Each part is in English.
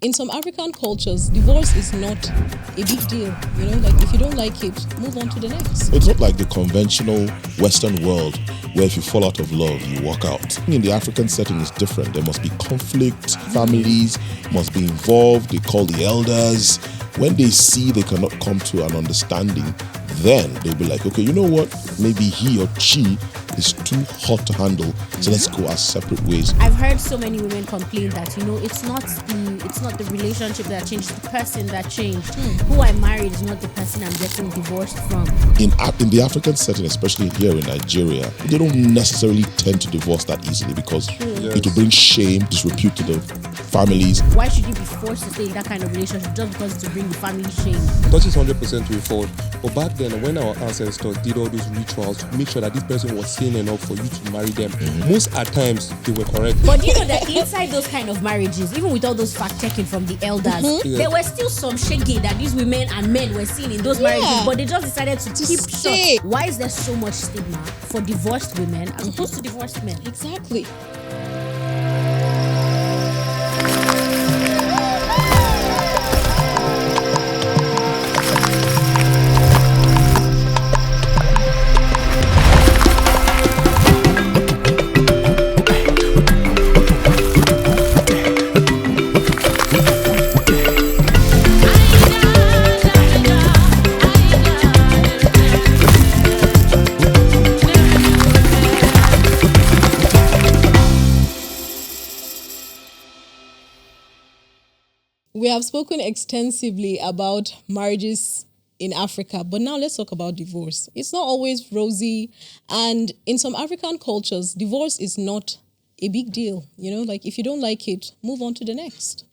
In some African cultures, divorce is not a big deal. Like if you don't like it, move on to the next. It's not like the conventional Western world where if you fall out of love, you walk out. In the African setting, it's different. There must be conflict, families must be involved, they call the elders. When they see they cannot come to an understanding, then they'll be like, okay, you know what? Maybe he or she is too hot to handle, so let's go our separate ways. I've heard so many women complain that it's not the relationship that changed, the person that changed. Who I married is not the person I'm getting divorced from. In the African setting, especially here in Nigeria, they don't necessarily tend to divorce that easily because it will bring shame, disrepute to the families. Why should you be forced to stay in that kind of relationship just because it will bring the family shame? That is 100% to a fault. But back then, when our ancestors did all those rituals to make sure that this person was sane enough for you to marry them, most at times they were correct. But you know that inside those kind of marriages, even with all those fact-checking from the elders, there were still some shege that these women and men were seeing in those marriages, but they just decided to keep short. Why is there so much stigma for divorced women as opposed to divorced men? Exactly. We have spoken extensively about marriages in Africa, but now let's talk about divorce. It's not always rosy, and in some African cultures, divorce is not a big deal. Like if you don't like it, move on to the next.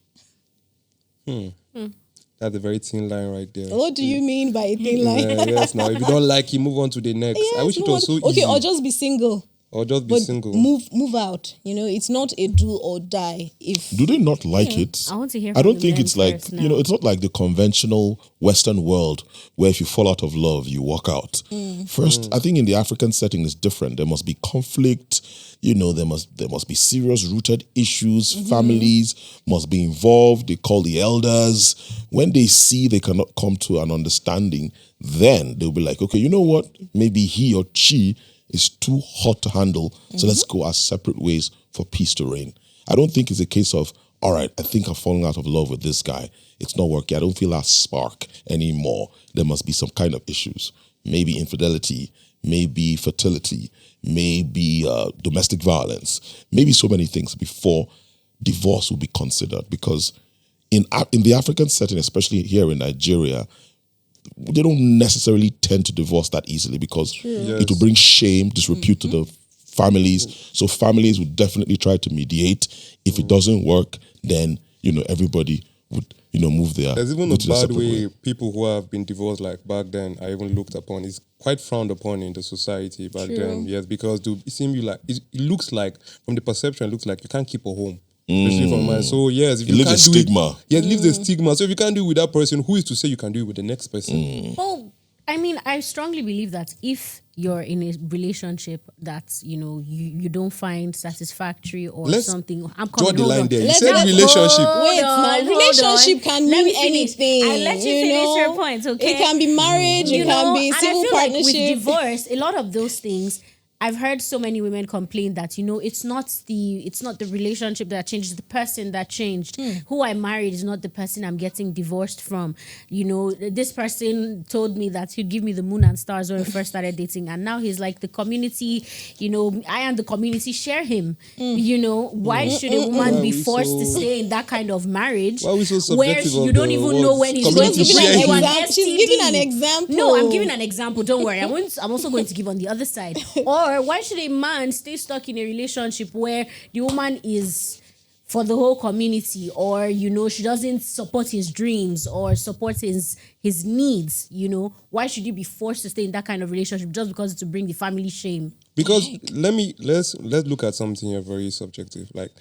That's a very thin line right there. What do you mean by a thin line? Yes, now if you don't like it, move on to the next. Yes, I wish it was so easy. Okay, or just be single. Or just be single. Move out. It's not a do or die. Do they not like it? I want to hear I from don't think it's like, it's not like the conventional Western world where if you fall out of love, you walk out. First, I think in the African setting it's different. There must be conflict, there must be serious rooted issues, families must be involved, they call the elders. When they see they cannot come to an understanding, then they'll be like, okay, you know what? Maybe he or she is too hot to handle, so let's go our separate ways for peace to reign. I don't think it's a case of, all right, I think I've fallen out of love with this guy. It's not working. I don't feel that spark anymore. There must be some kind of issues. Maybe infidelity, maybe fertility, maybe domestic violence, maybe so many things before divorce will be considered. Because in the African setting, especially here in Nigeria, they don't necessarily tend to divorce that easily because it will bring shame, disrepute to the families. So families would definitely try to mediate. If it doesn't work, then everybody would move there. There's even a bad way people who have been divorced like back then are even looked upon. It's quite frowned upon in the society back then. Yes, because it looks like from the perception, it looks like you can't keep a home. Especially from mine. So yes, if it leaves a stigma. It leaves a stigma. So if you can't do it with that person, who is to say you can do it with the next person? Well, I mean, I strongly believe that if you're in a relationship that you don't find satisfactory or something, I'm draw coming. the line there. You Let's said relationship. Wait, now relationship can mean anything. I'll let you finish your point. Okay, it can be marriage, it can be civil and I feel partnership. Like with divorce, a lot of those things. I've heard so many women complain that it's not the relationship that changed, the person that changed. Who I married is not the person I'm getting divorced from. This person told me that he'd give me the moon and stars when we first started dating, and now he's like the community. I and the community share him. Why should a woman be forced to stay in that kind of marriage where you don't even know when he's going to be like She's giving an example. No, I'm giving an example. Don't worry. I'm also going to give on the other side. Or why should a man stay stuck in a relationship where the woman is for the whole community, or she doesn't support his dreams or support his needs? Why should you be forced to stay in that kind of relationship just because to bring the family shame? Because let's look at something here very subjective. Like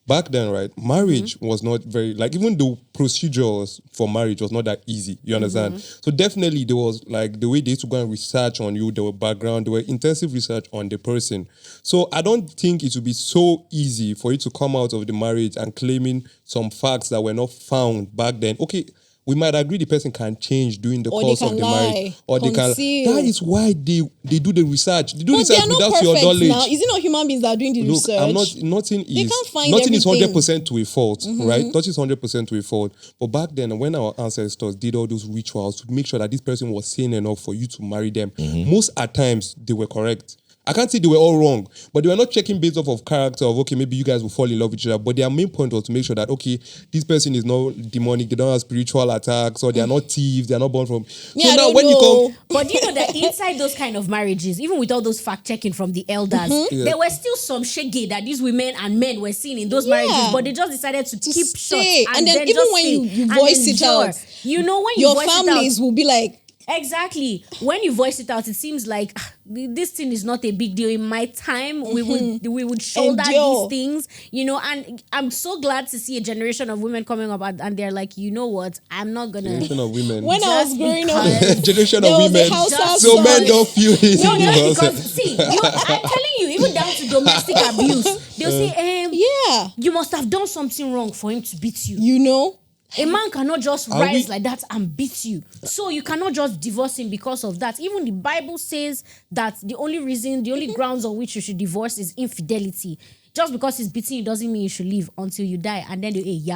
back then, right, marriage was not very, like, even the procedures for marriage was not that easy. You understand? So definitely there was, like, the way they used to go and research on you, there were background, there were intensive research on the person. So I don't think it would be so easy for you to come out of the marriage and claiming some facts that were not found back then. Okay, we might agree the person can change during the Or they course of can the lie, marriage, or they can. conceal. That is why they do the research. They do But they research are not without your perfect knowledge. now. Is it not human beings that are doing the Look, research? I'm not. Nothing is. can't find Nothing is everything. 100% to a fault, right? Nothing is 100% to a fault. But back then, when our ancestors did all those rituals to make sure that this person was sane enough for you to marry them, most at times they were correct. I can't say they were all wrong, but they were not checking based off of character of, okay, maybe you guys will fall in love with each other. But their main point was to make sure that, okay, this person is not demonic, they don't have spiritual attacks, or they are not thieves, they are not born from. Yeah, I so now don't when know. you come, But you know that inside those kind of marriages, even with all those fact checking from the elders, there were still some shaggy that these women and men were seeing in those marriages, but they just decided to keep stay. shut And then even just when stay you and voice it endure. out, You know, when you your voice it out, families will be like, exactly. When you voice it out, it seems like this thing is not a big deal. In my time, we would shoulder Endure. these things, you know. And I'm so glad to see a generation of women coming up and they're like, you know what? I'm not gonna. generation of women, when I was Just growing up, because- generation there of was a women, Hausa so men song. don't feel it. No, anymore. because see, I'm telling you, even down to domestic abuse, they'll say, yeah, you must have done something wrong for him to beat you. you know, A man cannot just Are rise we- like that and beat you. So you cannot just divorce him because of that. Even the Bible says that the only grounds on which you should divorce is infidelity. Just because he's beating you doesn't mean you should leave until you die. And then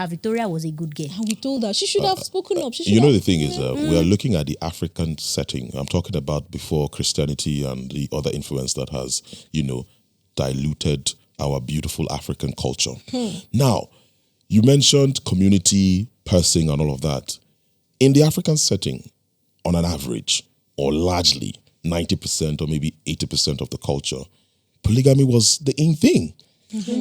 Victoria was a good girl. and we told her she should have spoken up. She should You know, have, the thing is, we are looking at the African setting. I'm talking about before Christianity and the other influence that has, diluted our beautiful African culture. Now, you mentioned community, person, and all of that. In the African setting, on an average, or largely, 90% or maybe 80% of the culture, polygamy was the in thing.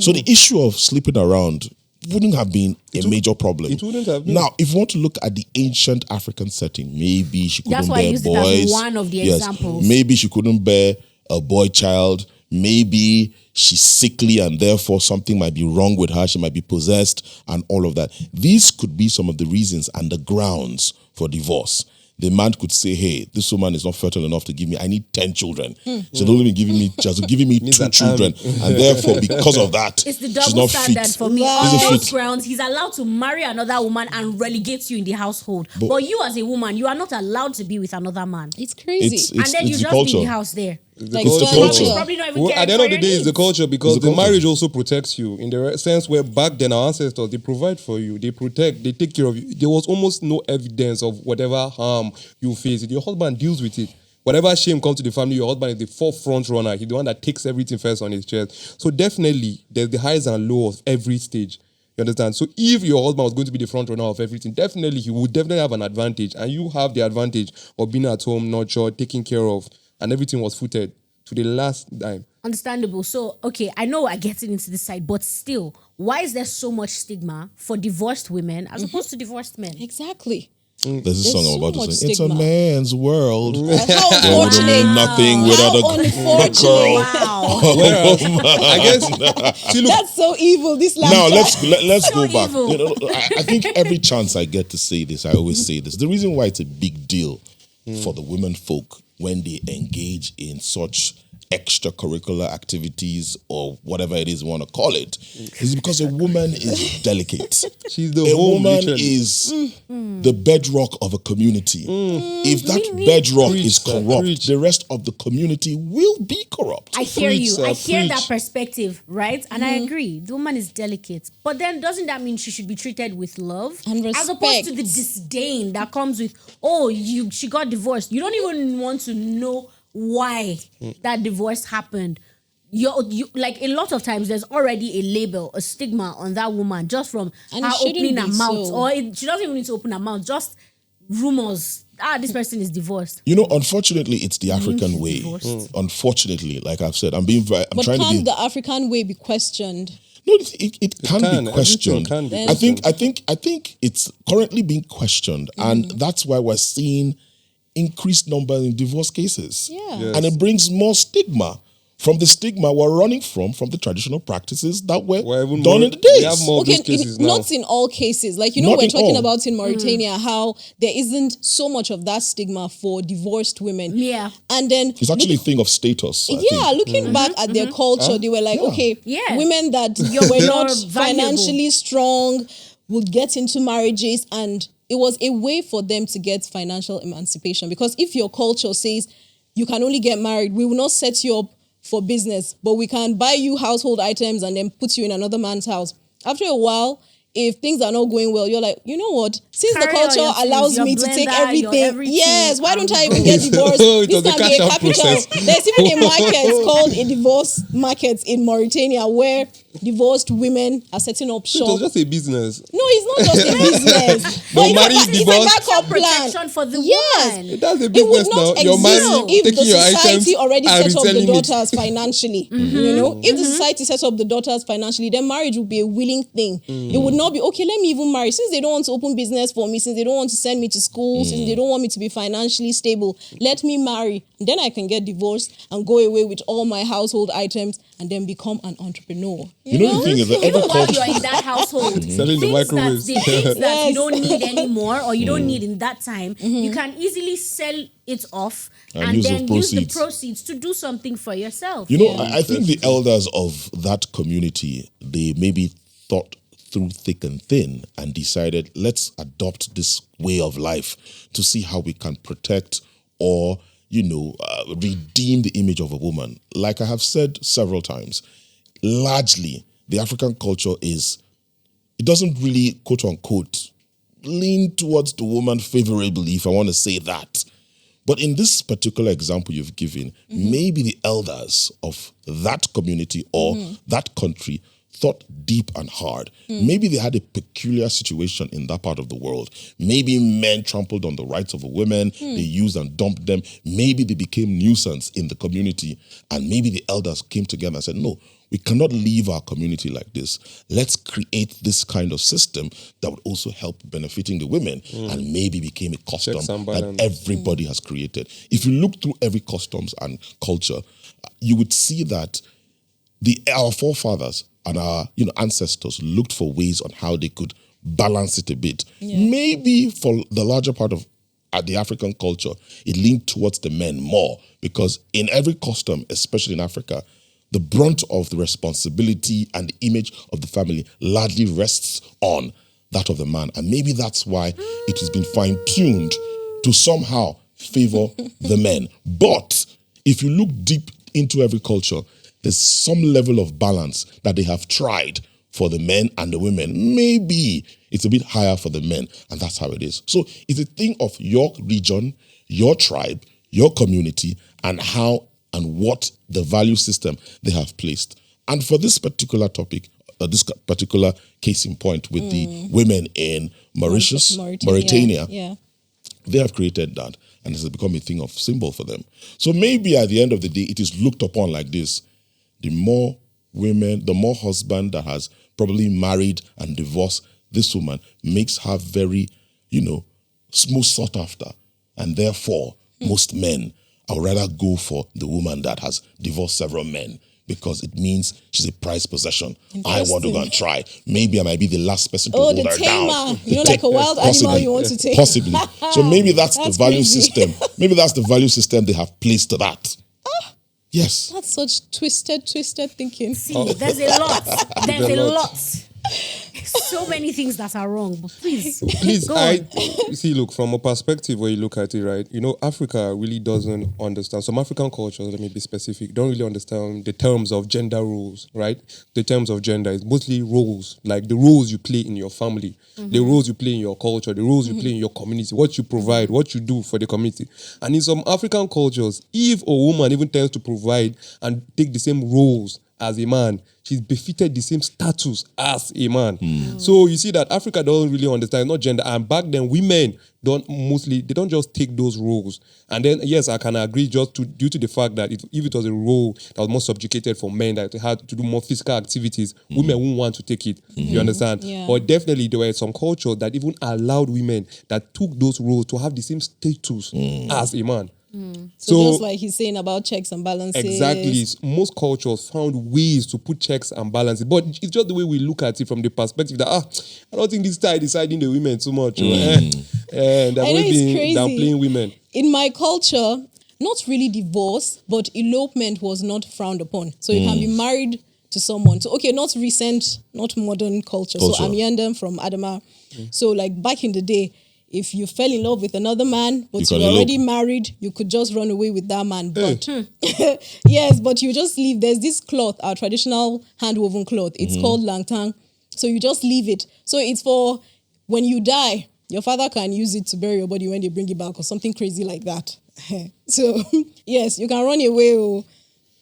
So the issue of sleeping around wouldn't have been a major problem. It wouldn't have been. Now, if you want to look at the ancient African setting, maybe she couldn't That's why I bear used it boys. as one of the examples. Maybe she couldn't bear a boy child. Maybe she's sickly and therefore something might be wrong with her. She might be possessed and all of that. These could be some of the reasons and the grounds for divorce. The man could say, hey, this woman is not fertile enough to give me, I need 10 children. She's not even giving me, just giving me Needs 2 an children. And therefore, because of that, It's the she's double not standard fit. for me. Wow. On Isn't those fit. grounds, he's allowed to marry another woman and relegate you in the household. But you as a woman, you are not allowed to be with another man. it's crazy. It's And then you the just culture. be in the house there. like it's the furniture. culture. Probably not even Well, caring at the end for of the your day, it's the needs. culture, because It's the the culture. marriage also protects you in the sense where back then our ancestors, they provide for you, they protect, they take care of you. There was almost no evidence of whatever harm you face. Your husband deals with it. Whatever shame comes to the family, your husband is the forefront runner. He's the one that takes everything first on his chest. So definitely, there's the highs and lows of every stage. You understand? So if your husband was going to be the front runner of everything, definitely he would definitely have an advantage. And you have the advantage of being at home, nurtured, taken care of, and everything was footed to the last dime. Understandable. So, okay, I know we're getting into this side, but still, why is there so much stigma for divorced women as opposed to divorced men? exactly. There's a There's song I'm so about to much sing. It's a stigma. man's world. How There would unfortunate. be nothing without How a unfortunate. girl. Wow. Whereas, I guess, see, look, That's so evil. This Now laughter. let's So go back. evil. I think every chance I get to say this, I always say this. The reason why it's a big deal for the women folk when they engage in such extracurricular activities or whatever it is you want to call it is because a woman is delicate. she's the A home, woman literally. is the bedrock of a community. If that bedrock Preach, is sir, corrupt, preach. the rest of the community will be corrupt. I hear Preach, you. sir, I hear preach. that perspective, right? And I agree. The woman is delicate. But then doesn't that mean she should be treated with love? And As opposed to respect. the disdain that comes with, she got divorced. You don't even want to know why that divorce happened. You like a lot of times there's already a label, a stigma on that woman just from And her it shouldn't opening her be mouth. so. She doesn't even need to open her mouth, just rumors. This person is divorced. You know, unfortunately, it's the African way. divorced. Unfortunately, like I've said, I'm But trying to can be. the African way be questioned? No, it can can. be questioned. Everything can be I think it's currently being questioned, and that's why we're seeing increased number in divorce cases. Yeah. Yes. And it brings more stigma from the stigma we're running from the traditional practices that were Well, even done more- in the days. we have more of those cases now. not in all cases. Like, Not we're in talking all. about in Mauritania how there isn't so much of that stigma for divorced women. Yeah. And then It's actually a thing of status. I think. looking back at their culture, they were like, Yeah. okay, Yeah. women that You're were not valuable. financially strong would get into marriages, and it was a way for them to get financial emancipation. Because if your culture says you can only get married, we will not set you up for business, but we can buy you household items and then put you in another man's house. After a while, if things are not going well, you're like, you know what? Since Carry the all culture your things, allows your me to take blender, your everything, everything, yes, why don't I and even go. get divorced? It This was a can be a cash out capital. process. There's even a market called a divorce market in Mauritania where divorced women are setting up It was shop. just a business. No, it's not just a business. No, it's marriage, it's divorce. a backup plan. Protection for the Yes. woman. That's a It would business not now. You're exist married, if the taking your items society already and set up the reselling it. daughters financially. You know, if the society sets up the daughters financially, then marriage would be a willing thing. It would not be, okay, let me even marry. Since they don't want to open business for me, since they don't want to send me to school, since they don't want me to be financially stable, let me marry. And then I can get divorced and go away with all my household items and then become an entrepreneur. You know the thing is that every Even while culture. you're in that household, Selling the microwaves. the things that you Yes. don't need anymore or you don't need in that time, you can easily sell it off and use then those use the proceeds. proceeds to do something for yourself. You know, I think the elders of that community, they maybe thought through thick and thin and decided, let's adopt this way of life to see how we can protect or, redeem the image of a woman. Like I have said several times, largely the African culture it doesn't really, quote unquote, lean towards the woman favorably, if I want to say that. But in this particular example you've given, maybe the elders of that community or that country thought deep and hard. Maybe they had a peculiar situation in that part of the world. Maybe men trampled on the rights of women, they used and dumped them. Maybe they became nuisance in the community. And maybe the elders came together and said, no, we cannot leave our community like this. Let's create this kind of system that would also help benefiting the women and maybe became a custom Checks and that balance. everybody has created. If you look through every customs and culture, you would see that our forefathers and our ancestors looked for ways on how they could balance it a bit. Maybe for the larger part of the African culture, it leaned towards the men more because in every custom, especially in Africa, the brunt of the responsibility and the image of the family largely rests on that of the man. And maybe that's why it has been fine-tuned to somehow favor the men. But if you look deep into every culture, there's some level of balance that they have tried for the men and the women. Maybe it's a bit higher for the men, and that's how it is. So it's a thing of your region, your tribe, your community, and how and what the value system they have placed. And for this particular topic, this particular case in point with the women in Mauritius, Mauritania, Yeah. they have created that, and it has become a thing of symbol for them. So maybe at the end of the day, it is looked upon like this. The more women, the more husband that has probably married and divorced this woman makes her very, smooth sought after. And therefore, most men, I would rather go for the woman that has divorced several men because it means she's a prized possession. I want to go and try. Maybe I might be the last person to hold the her tamer. down. Like a wild animal Possibly. you want to take. Possibly. So maybe that's the That's value crazy. system. Maybe that's the value system they have placed to that. Yes. That's such twisted thinking. See, there's a lot. There's a lot. So many things that are wrong, but please go on. See, look, from a perspective where you look at it, right, Africa really doesn't understand. Some African cultures, let me be specific, don't really understand the terms of gender roles, right? The terms of gender is mostly roles, like the roles you play in your family, the roles you play in your culture, the roles you play in your community, what you provide, what you do for the community. And in some African cultures, if a woman even tends to provide and take the same roles as a man, she's befitted the same status as a man. So you see that Africa doesn't really understand, not gender. And back then, women they don't just take those roles. And then, yes, I can agree due to the fact that if it was a role that was more subjugated for men, that had to do more physical activities, women wouldn't want to take it. You understand? Yeah. But definitely there were some cultures that even allowed women that took those roles to have the same status as a man. So just like he's saying about checks and balances. Exactly. Most cultures found ways to put checks and balances, but it's just the way we look at it from the perspective that I don't think this guy deciding the women too much. They've always been crazy. downplaying women. In my culture, not really divorce, but elopement was not frowned upon. So you can be married to someone. So okay, not recent, not modern culture. So I'm Yandem from Adama. So like back in the day, if you fell in love with another man, but you were already married, you could just run away with that man. But yes, but you just leave. There's this cloth, our traditional hand-woven cloth. It's called langtang. So you just leave it. So it's for when you die, your father can use it to bury your body when they bring it back or something crazy like that. So yes, you can run away or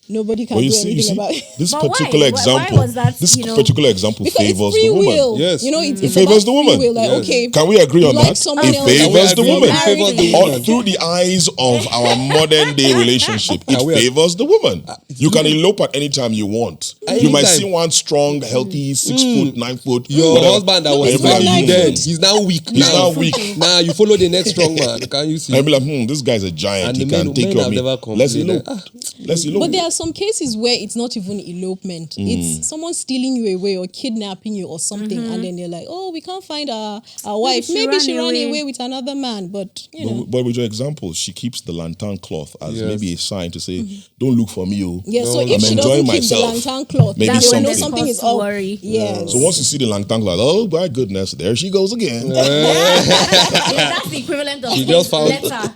nobody can do anything about it. This But particular why? example, Why was that, this you know? particular example Because favors it's free the woman. will. Yes. You know, it's It favors the about woman. free will. Like, Yes. okay, Can we agree on you like that? someone It else. favors the Can we woman. agree? It favors the Or woman. through the eyes of our modern day relationship, it Can we- favors the woman. You can elope at any time you want. You might see one strong, healthy, 6 foot, 9 foot. Your whatever. husband that And was you'll be like, probably nine dead. foot. He's now weak. He's now weak. Now you follow the next strong man. Can you see? And be like, this guy's a giant. And He the can men- take men care of have me. never Let's complained. elope. Let's elope. But there are some cases where it's not even elopement. It's someone stealing you away or kidnapping you or something. And then they're like, oh, we can't find our wife. Maybe she ran away with another man. But, you know. But with your example, she keeps the lantern cloth as Yes. maybe a sign to say, don't look for me. Oh. Yeah, so I'm if she enjoying doesn't keep the myself. lantern cloth, Maybe then they will know something. something is Cause up. worry. Yes. So once you see the lantern cloth, oh my goodness, there she goes again. Yeah, that's the equivalent of She his just found- letter.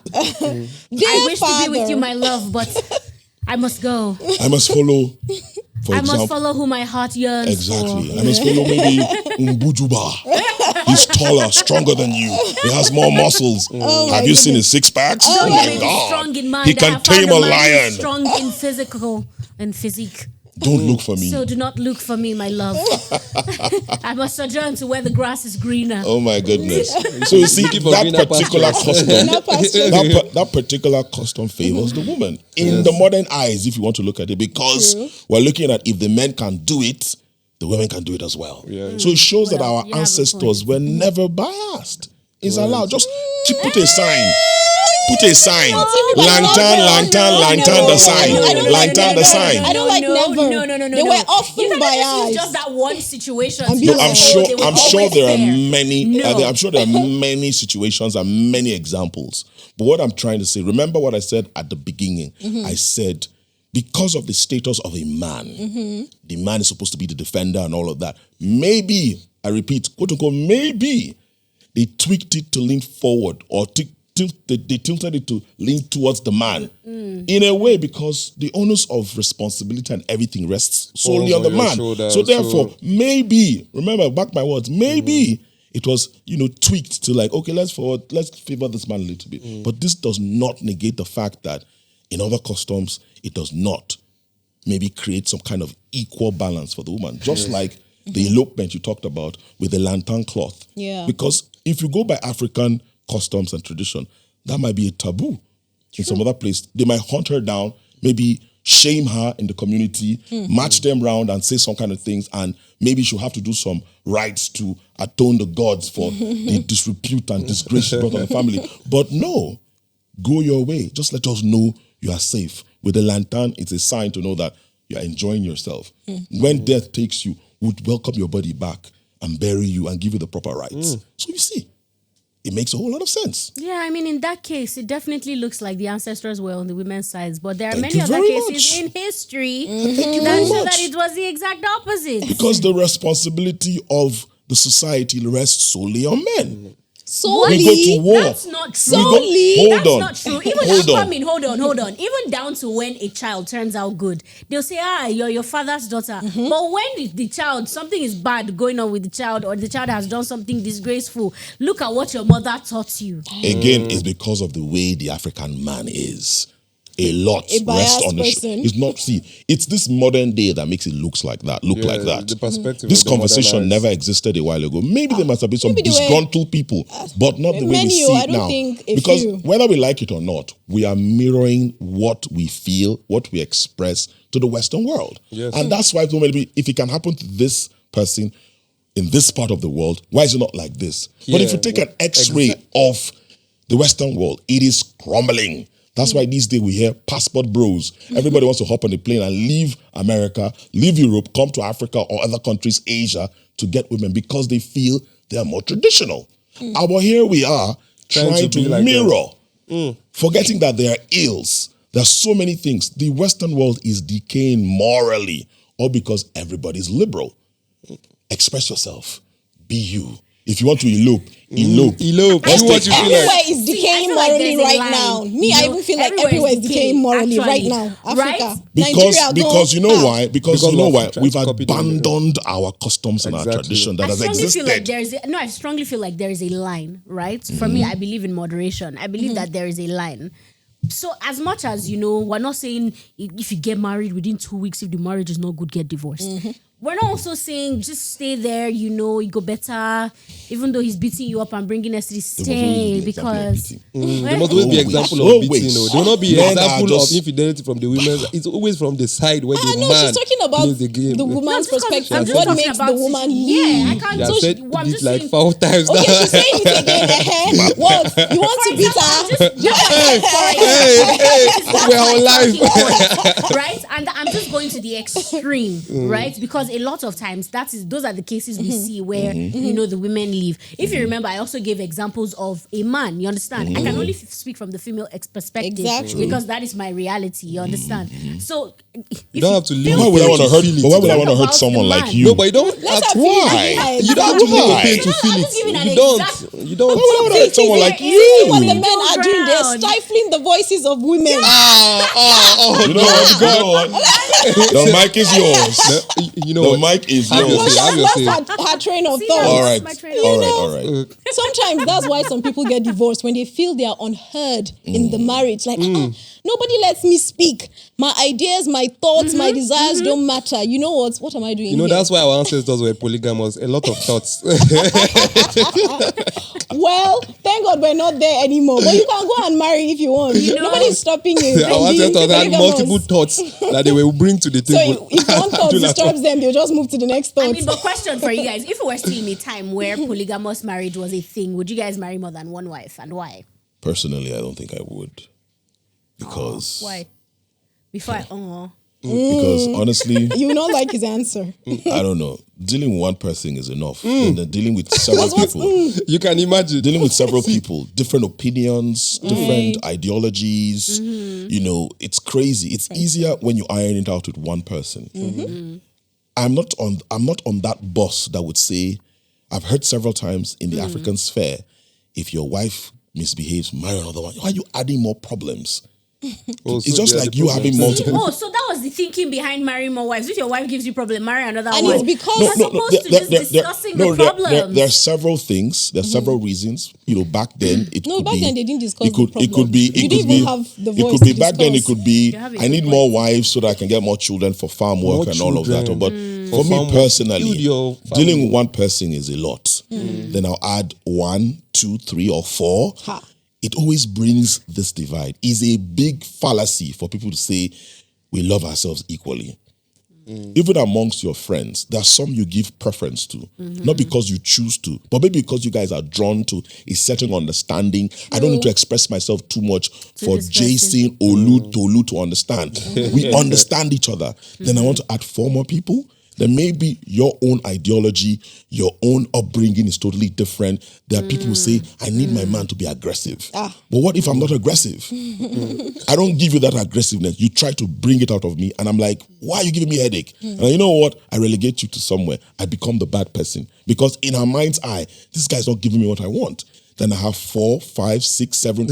Dear I wish to be with Father. you, my love, but I must go. I must follow, for I example. must follow who my heart yearns Exactly. for. I must follow maybe Mbujuba. He's taller, stronger than you. He has more muscles. Have you seen his six packs? Though Oh he my may be God. strong in mind, He I can have found tame a a man who is lion. strong in physical and physique. Don't look for me. So do not look for me, my love. I must sojourn to where the grass is greener. Oh my goodness. So you see, Looking for that greener particular pastures. custom, that particular custom favors the woman in the modern eyes, if you want to look at it, because we're looking at if the men can do it, the women can do it as well. Yeah. So it shows that Well, our you have a ancestors point. were never biased. It's allowed. Just put a sign. Put a sign. Lantern, the sign. Lantern, the sign. I don't like never. No. They were often You cannot just use biased. just that one situation. And to be just like, say, they were I'm sure always there are fair. many. No. I'm sure there are many situations and many examples. But what I'm trying to say, remember what I said at the beginning. I said, because of the status of a man, the man is supposed to be the defender and all of that. Maybe, I repeat, quote unquote, maybe they tweaked it to lean forward or they tilted it to lean towards the man in a way because the onus of responsibility and everything rests solely on the your man. shoulders, So therefore, so- maybe, remember, back my words, maybe it was, tweaked to like, okay, let's favor this man a little bit. But this does not negate the fact that in other customs, it does not maybe create some kind of equal balance for the woman. Just like the elopement you talked about with the lantern cloth. Yeah. Because if you go by African customs and tradition, that might be a taboo in some other place. They might hunt her down, maybe shame her in the community, match them round and say some kind of things, and maybe she'll have to do some rites to atone the gods for the disrepute and disgrace she brought on the family. But no, go your way. Just let us know you are safe. With the lantern, it's a sign to know that you're enjoying yourself. When death takes you, would welcome your body back and bury you and give you the proper rights. So you see, it makes a whole lot of sense. Yeah, I mean, in that case, it definitely looks like the ancestors were on the women's sides. But there are Thank many you other very cases much. in history Thank you that very show much. that it was the exact opposite. Because the responsibility of the society rests solely on men. Solely. We go to war. That's not true. Solely? Hold That's on. not true. Even hold on. Even down to when a child turns out good, they'll say, you're your father's daughter. But when the child, something is bad going on with the child, or the child has done something disgraceful, look at what your mother taught you. Again, it's because of the way the African man is. A lot A biased rests on the person. It's not, it's this modern day that makes it look like that. The perspective. This of the conversation modern eyes. never existed a while ago. Maybe there must have been some maybe they were- disgruntled people, but not the way we many, see I it don't now. think a Because few. whether we like it or not, we are mirroring what we feel, what we express to the Western world. Yes. And that's why so many, if it can happen to this person in this part of the world, why is it not like this? But if you take an X-ray of the Western world, it is crumbling. That's why these days we hear passport bros. Everybody wants to hop on a plane and leave America, leave Europe, come to Africa or other countries, Asia, to get women because they feel they are more traditional. But here we are trying to be like mirror, forgetting that there are ills. There are so many things. The Western world is decaying morally, all because everybody's liberal. Express yourself. Be you. If you want to elope, elope. Elope. Do what you feel Everywhere like. is See, I decaying feel like morally there's a right line. now. Me, I No, even feel like everywhere everywhere is is decaying decaying, morally right actually. now. Africa, Right? Nigeria, Because you know why? Because you Because know of why? trying We've to copy them. abandoned our customs and our Exactly. tradition that I has strongly existed. feel like I strongly feel like there is a line, right? For me, I believe in moderation. I believe that there is a line. So as much as, we're not saying if you get married within 2 weeks, if the marriage is not good, get divorced. We're not also saying just stay there, you go better, even though he's beating you up and bringing STD, stay because There must always be Always. example of Always. beating. There will not be Men are example just- of infidelity from the women. It's always from the side where the No, man she's talking about plays the game. the woman's just 'cause perspective. I'm just What talking makes about the woman Yeah, leave? I can't. You have So said I'm it just like saying. 5 times now. Okay, she's saying it again. What? You want to beat her? We're on live. Right? And I'm just going to the extreme, right? Because a lot of times those are the cases we see where the women leave. If you remember, I also gave examples of a man. You understand? I can only speak from the female perspective, Exactly. because that is my reality. You understand? So You don't have to leave. Why would I want to hurt? But why would I want to hurt About someone the like man. you? No, but you don't. Let's have Why? You don't have to leave a pain to No, feel I'm just giving an it. You don't. exact- You don't. Why would I want to hurt someone like You see what the you? men are doing? They're ground. stifling the voices of women. You know what? Go on. The mic is yours. You know The what? mic is Have your yours. say, have your say. That's her train of See, thought. All That's right. my train of All right. All right. Sometimes that's why some people get divorced when they feel they are unheard in the marriage. Like, nobody lets me speak. My ideas, my thoughts, my desires don't matter. You know what? What am I doing You know, here? that's why our ancestors were polygamous. A lot of thoughts. Well, thank God we're not there anymore. But you can go and marry if you want. Nobody's stopping you. Our from being ancestors had polygamous. multiple thoughts that they will bring to the So table. if one thought Do not disturbs them, they'll just move to the next thought. I mean, but question for you guys: if we were still in a time where polygamous marriage was a thing, would you guys marry more than one wife, and why? Personally, I don't think I would. Because Why? Before because honestly, You will not like his answer. I don't know. Dealing with one person is enough. And then dealing with several people. You can imagine. Dealing with several people, different opinions, different ideologies. It's crazy. It's easier when you iron it out with one person. I'm not on that bus that would say, I've heard several times in the African sphere, if your wife misbehaves, marry another one. Why are you adding more problems? Oh, It's so just they are like the you problems. having multiple. so that was the thinking behind marrying more wives. If your wife gives you problem, marry another And one. it's because As opposed to just discussing the problems. There are several things. There are several reasons. Back then it No, could back be. then they didn't discuss It could. the It could be. problem. You It didn't could be. even have the It voice could be to back then. It discuss. could be. You have a I need good more point. wives so that I can get more children for farm work More and all of that. children. But for farm me work. personally, Build your dealing family. with one person is a lot. Then I'll add 1, 2, 3, or 4. Ha. It always brings this divide. It's a big fallacy for people to say we love ourselves equally. Even amongst your friends, there are some you give preference to, not because you choose to, but maybe because you guys are drawn to a certain understanding. I don't need to express myself too much for this Jason, Olu, Tolu to understand. We understand each other. Then I want to add 4 more people. Then maybe your own ideology, your own upbringing is totally different. There are people who say, I need my man to be aggressive. But what if I'm not aggressive? I don't give you that aggressiveness. You try to bring it out of me, and I'm like, why are you giving me a headache? And you know what? I relegate you to somewhere. I become the bad person. Because in her mind's eye, this guy's not giving me what I want. Then I have 4, 5, 6, 7,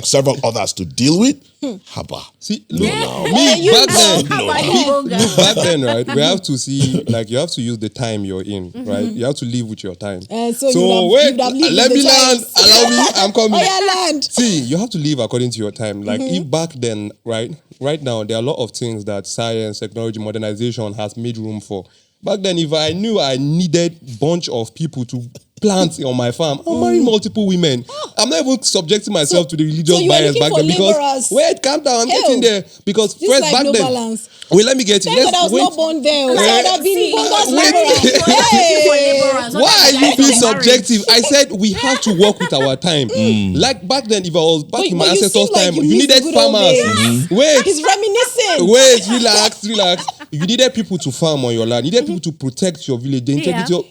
several others to deal with. Haba. See, No, look, now. me back then. How about you, Boga? Back then, right? We have to see, like, you have to use the time you're in, right? You have to live with your time. So you'd have lived let with me the land. times. Allow me. I'm coming. Oh yeah, land. See, you have to live according to your time. Like if back then, right now, there are a lot of things that science, technology, modernization has made room for. Back then, if I knew I needed bunch of people to plant on my farm, I'll marry multiple women. I'm not even subjecting myself to the religious you were bias looking back for then because laborers. wait, calm down, I'm getting there because This first life back no then. balance. Wait, let me get it. Thank God I was Wait. not born there. So I would have been See, bogus wait. laborer. Hey. Why are you being subjective? I said we have to work with our time. Like back then, if I was back in my But you ancestors' seem like time, you you miss the needed good old farmers. days. Wait, He's reminiscing. wait, relax. You needed people to farm on your land. You needed people to protect your village, the integrity of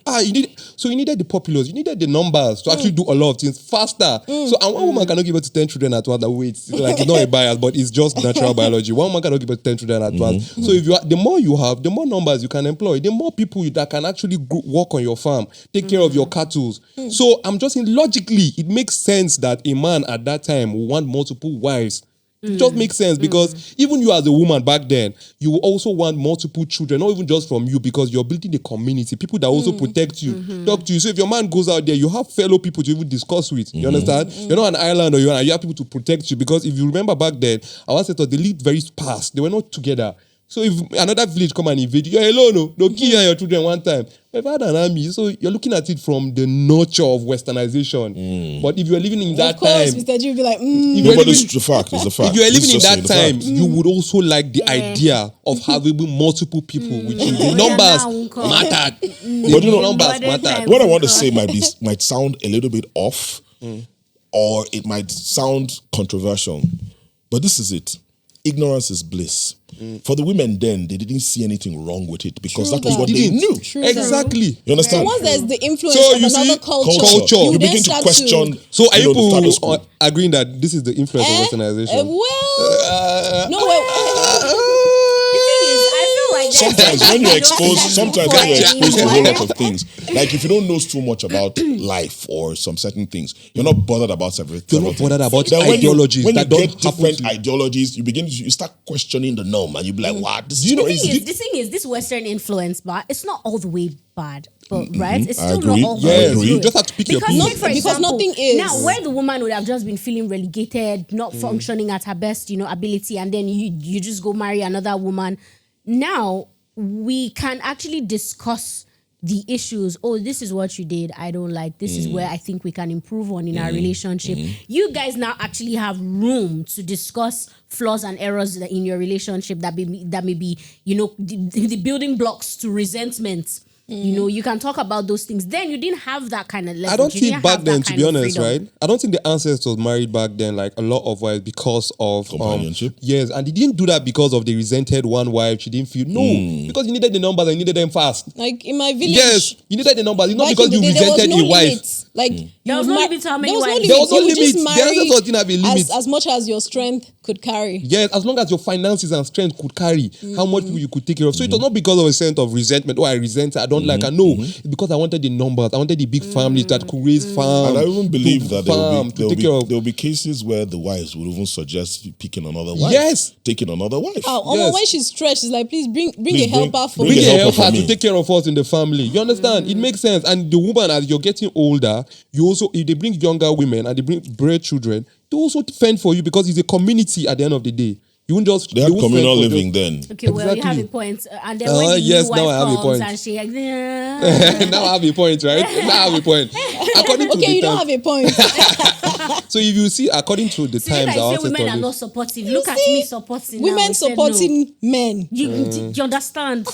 you needed the populace, you needed the numbers to actually do a lot of things faster. So and one woman cannot give birth to 10 children at once. Wait, like it's not a bias, but it's just natural biology. One woman cannot give birth to 10 children at once. So if the more you have, the more numbers you can employ, the more people that can actually work on your farm, take care of your cattle. So I'm just saying logically, it makes sense that a man at that time will want multiple wives. It just makes sense because even you as a woman back then, you will also want multiple children, not even just from you, because you're building a community, people that also protect you, talk to you. So if your man goes out there, you have fellow people to even discuss with. You understand? You're not an island or you have people to protect you, because if you remember back then, our ancestors, they lived very sparse. They were not together. So if another village come and invade you, you're alone, no, they'll kill you and your children one time. But if I had an army, so you're looking at it from the nurture of westernization. But if you're living in that Of course, time, Mr. G will be like, No, but it's the fact. It's the fact. if you are It's living in just that the time, fact. you would also like the idea of having multiple people with you. The numbers mattered. But you know, numbers mattered. What I want to say might sound a little bit off, or it might sound controversial, but this is it. Ignorance is bliss. For the women then, they didn't see anything wrong with it because True that was that. what they knew. True Exactly. You understand? Once there's the influence So of you another see, culture, You then begin to start question. So are you the status people quo. agreeing that this is the influence of westernization? Sometimes when you're exposed, sometimes when you're exposed to a whole lot of things, like if you don't know too much about life or some certain things, you're not bothered about everything. You're not bothered about Then ideologies when you that don't get happen different to you. ideologies, you start questioning the norm, and you be like, "Wow, this is The crazy." thing is, this Western influence, but it's not all the way bad, but right? It's I still agree. not all the I way agree. good. You just have to pick your because, poison. take, for Because example, nothing is. now where the woman would have just been feeling relegated, not functioning at her best, ability, and then you just go marry another woman. Now we can actually discuss the issues. Oh, this is what you did, I don't like. This is where I think we can improve on in our relationship. You guys now actually have room to discuss flaws and errors in your relationship that may be the building blocks to resentment. You can talk about those things. Then you didn't have that kind of leverage. I don't You think didn't back have that then, to kind be of honest, freedom. right? I don't think the ancestors married back then like a lot of wives because of Companionship? Yes, and they didn't do that because of they resented one wife. She didn't feel because you needed the numbers and you needed them fast. Like in my village. Yes, you needed the numbers. It's not back because in you the day, there was resented no a wife. limits. Like There was no limit to how many there was no wives. limit. There was no You would just limit. The marry ancestors didn't have a limit. as much as your strength could carry. Yes, as long as your finances and strength could carry how much people you could take care of. So it was not because of a sense of resentment. Oh, I resent her, I don't like her. No, it's because I wanted the numbers. I wanted the big families that could raise farm. And I even believe that there will be be cases where the wives would even suggest you picking another wife. Yes. Taking another wife. Almost when she's stretched, she's like, please bring a helper for bring me. a helper for helper to me. take care of us in the family. You understand? It makes sense. And the woman, as you're getting older, you also, if they bring younger women and they bring bred children, they also fend for you because it's a community at the end of the day. You won't just They had won't fend communal for living them. then. Okay, well, you have Exactly. a point. And then when the yes, new now I have a wife comes point. and she like, Now I have a point, right? Now I have a point. According to Okay, the you don't time, have a point. so if you see, according to the see, when times, our I say women are ancestors not lived, supportive. Look at see, me supporting. Women now. I said supporting men. no. You understand?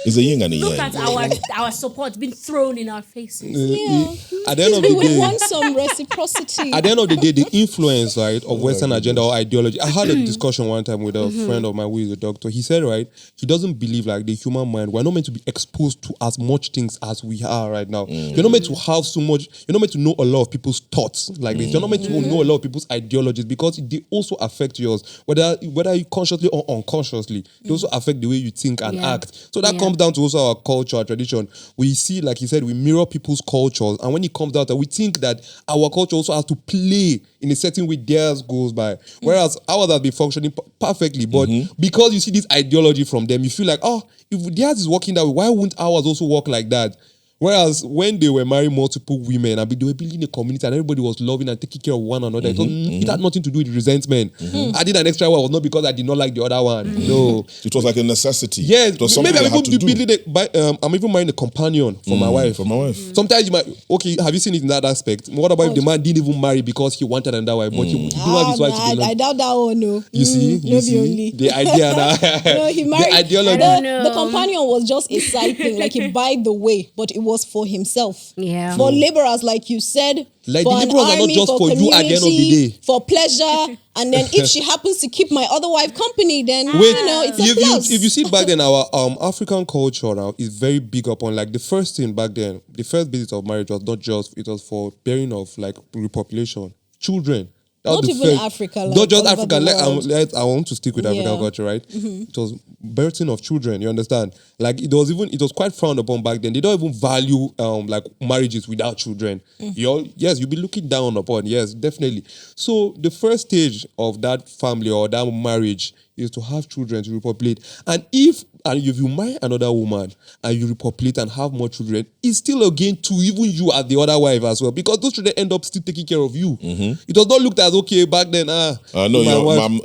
It's a yin and a Look yang. at our support being thrown in our faces. Yeah. at the end of We the would day, want some reciprocity. at the end of the day, the influence, right, of Western agenda or ideology. I had a discussion one time with a friend of mine who is a doctor. He said, right, he doesn't believe like the human mind, we're not meant to be exposed to as much things as we are right now. You're not meant to have so much, you're not meant to know a lot of people's thoughts like this. You're not meant to know a lot of people's ideologies because they also affect yours, whether you consciously or unconsciously. They also affect the way you think and Yeah. act. So that Yeah. comes down to also our culture, our tradition. We see, like he said, we mirror people's cultures, and when it comes out, that we think that our culture also has to play in a certain way theirs goes by. Whereas ours has been functioning perfectly, but because you see this ideology from them, you feel like, oh, if theirs is working that way, why wouldn't ours also work like that? Whereas when they were marrying multiple women, they were building a community and everybody was loving and taking care of one another. It had nothing to do with resentment. I did an extra one was not because I did not like the other one. No. It was like a necessity. Yes, it was something maybe I had to do. I'm even marrying a companion for my wife. For my wife. Sometimes you might, okay, have you seen it in that aspect? What about if the man didn't even marry because he wanted another wife, but he didn't want his wife to be alone? I doubt that one, no. You see? The idea now. No, he married. The ideology. The companion was just a side thing, like he by the way, but it was for himself. Yeah. For laborers, like you said. Like for the an laborers are not army, just for you at the end of the community, day. for pleasure, and then if she happens to keep my other wife company, then Wait, it's a plus. if you see back then, our African culture now is very big upon like the first thing back then. The first basis of marriage was not just it was for bearing of like repopulation, children. That was Not the even first- Africa, like, not just all over Africa. the world. I want to stick with African Yeah. culture, right? It was birthing of children. You understand? Like it was quite frowned upon back then. They don't even value like marriages without children. You'll be looking down upon. Yes, definitely. So the first stage of that family or that marriage is to have children to repopulate. And if you marry another woman and you repopulate and have more children, it's still a gain to even you as the other wife as well, because those children end up still taking care of you. It was not looked as okay back then. No,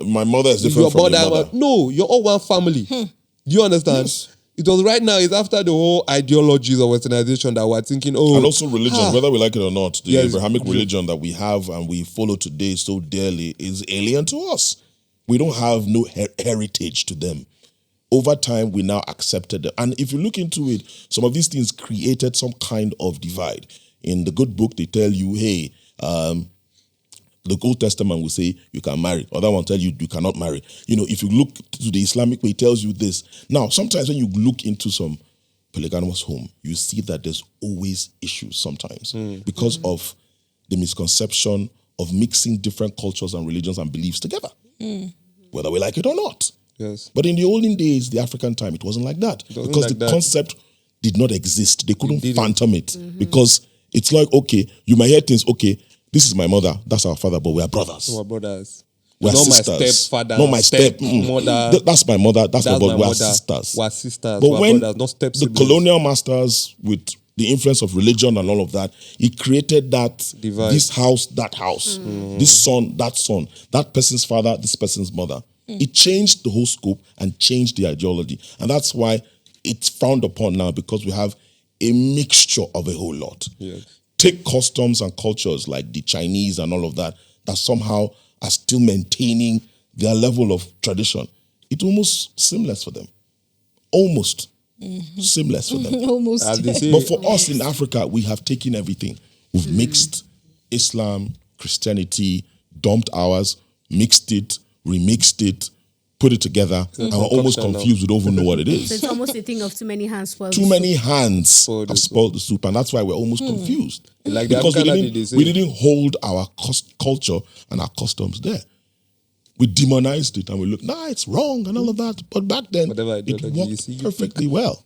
my mother is different from your mother. No, you're all one family. Do you understand? Yes. It was right now, it's after the whole ideologies of westernization that we're thinking, And also religion, whether we like it or not, the Yes. Abrahamic religion that we have and we follow today so dearly is alien to us. We don't have no heritage to them. Over time, we now accepted them. And if you look into it, some of these things created some kind of divide. In the good book, they tell you, hey, the Old Testament will say you can marry. Other one tell you you cannot marry. If you look to the Islamic way, it tells you this. Now, sometimes when you look into some polygamous home, you see that there's always issues sometimes because of the misconception of mixing different cultures and religions and beliefs together, whether we like it or not. yes. But in the olden days, the African time, it wasn't like that wasn't because like the that. concept did not exist. They couldn't didn't. phantom it because it's like, okay, you might hear things, okay, this is my mother, that's our father, but we are brothers. Our brothers. We're not sisters. my stepfather. Not my stepmother. That's my mother, that's my brother. my We're mother. sisters. We're sisters. But we're when brothers, not step the siblings. colonial masters, with the influence of religion and all of that, it created that Divide. this house, that house, this son, that person's father, this person's mother. It changed the whole scope and changed the ideology. And that's why it's frowned upon now, because we have a mixture of a whole lot. Yeah. Take customs and cultures like the Chinese and all of that somehow are still maintaining their level of tradition. It's almost seamless for them. Almost seamless for them. Almost. As they say, But for us in Africa, we have taken everything. We've mixed Islam, Christianity, dumped ours, mixed it, remixed it, put it together, and we're almost concoction now. confused. We don't even know what it So is. it's almost a thing of too many hands spoil Too the many hands Spoiled the have soup. spoiled the soup, and that's why we're almost confused. Like the because we African didn't, they say. we didn't hold our culture and our customs there. We demonized it and we looked, it's wrong and all of that. But back then, Whatever it ideology you worked see. perfectly well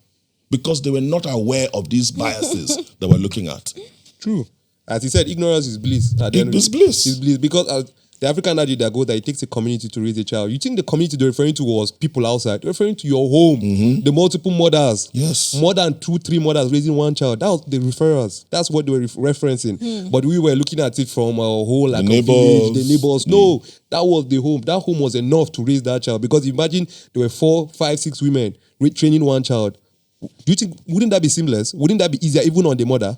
because they were not aware of these biases that we're looking at. True. As he said, ignorance is bliss. At the end of It's it. bliss. It's bliss. Because the African adage that goes that it takes a community to raise a child. You think the community they're referring to was people outside. They're referring to your home. The multiple mothers. Yes. More than 2-3 mothers raising one child. That was the referrals. That's what they were referencing. But we were looking at it from our whole like The a village, neighbors. the neighbors. No, that was the home. That home was enough to raise that child. Because imagine there were 4, 5, 6 women training one child. Do you think, wouldn't that be seamless? Wouldn't that be easier even on the mother?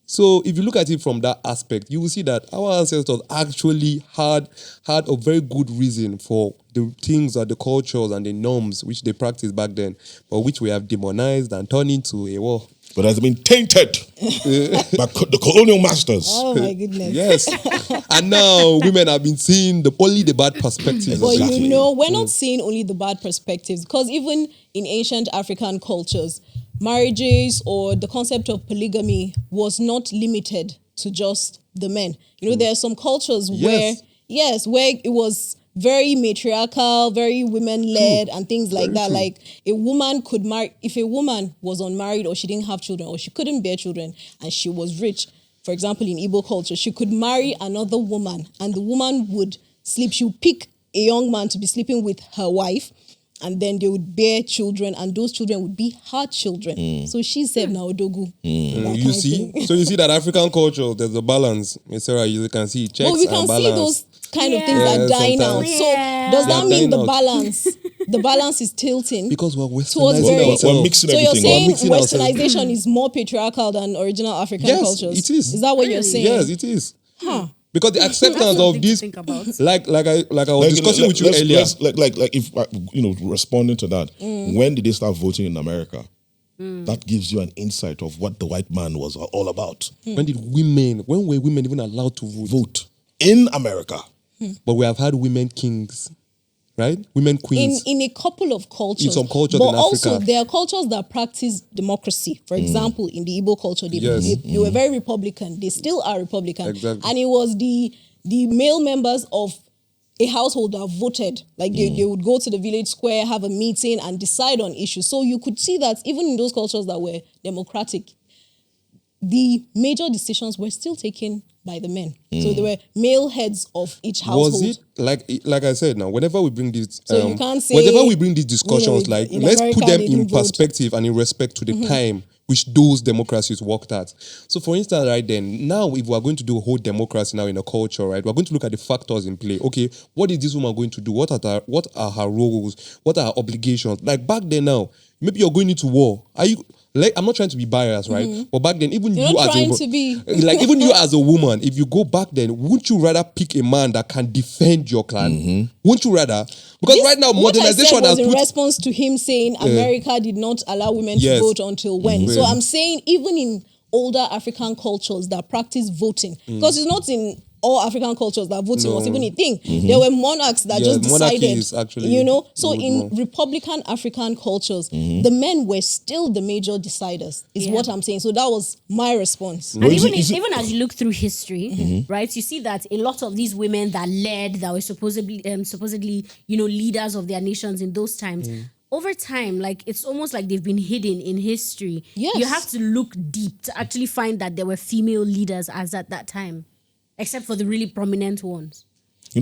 So if you look at it from that aspect, you will see that our ancestors actually had a very good reason for the things and the cultures and the norms which they practiced back then, but which we have demonized and turned into a war. But has been tainted by the colonial masters. Oh my goodness. Yes. And now women have been seeing only the bad perspectives. But Exactly. we're not seeing only the bad perspectives, because even in ancient African cultures, marriages or the concept of polygamy was not limited to just the men. There are some cultures where it was very matriarchal, very women-led and things like that. true. Like a woman could marry, if a woman was unmarried or she didn't have children or she couldn't bear children and she was rich, for example, in Igbo culture, she could marry another woman and the woman would sleep. She would pick a young man to be sleeping with her wife, and then they would bear children, and those children would be her children. So she said, "Now Odogu." You see, so you see that African culture, there's a balance. Miss Sarah, you can see checks But we and can see balance. those kind of things Yeah. are dying out. sometimes. So Yeah. does They that are mean dying the out. balance is tilting? Because we're Towards westernizing very- We're ourselves. mixing So you're everything saying up. mixing ourselves. westernization is more patriarchal than original African Yes, cultures? it is. Is that what you're Really? saying? Yes, it is. Huh. Because the acceptance That's of something to this, think about. like I was discussing with you earlier. Like if responding to that, when did they start voting in America? That gives you an insight of what the white man was all about. When were women even allowed to vote? Vote in America. But we have had women kings, right? Women queens. In a couple of cultures. In some cultures but in also Africa. there are cultures that practice democracy. For example, in the Igbo culture, Yes. they were very Republican. They still are Republican. Exactly. And it was the male members of a household that voted. Like they would go to the village square, have a meeting, and decide on issues. So you could see that even in those cultures that were democratic, the major decisions were still taken by the men. So there were male heads of each household. Was it like I said now? Whenever we bring these, So you can't say, whenever we bring these discussions, like in let's America put them they in didn't vote. perspective and in respect to the time which those democracies worked at. So, for instance, right then, now if we are going to do a whole democracy now in a culture, right, we're going to look at the factors in play. Okay, what is this woman going to do? What are her roles? What are her obligations? Like back then, now maybe you're going into war. Are you? Like, I'm not trying to be biased, right? But back then, even You're you not as a trying woman, to be. like even you as a woman, if you go back then, wouldn't you rather pick a man that can defend your clan? Wouldn't you rather? Because This- right now, what I modernization said was has in put. response to him saying America did not allow women to Yes. vote until when. So Yeah. I'm saying even in older African cultures that practice voting, because it's not in all African cultures that voting was even a thing. There were monarchs that Yeah, just monarchy decided, is actually you know. So good in more. Republican African cultures, the men were still the major deciders, is Yeah. what I'm saying. So that was my response. And Well, even is it- even as you look through history, right, you see that a lot of these women that led, that were supposedly leaders of their nations in those times. Over time, like it's almost like they've been hidden in history. Yes. You have to look deep to actually find that there were female leaders as at that time, except for the really prominent ones.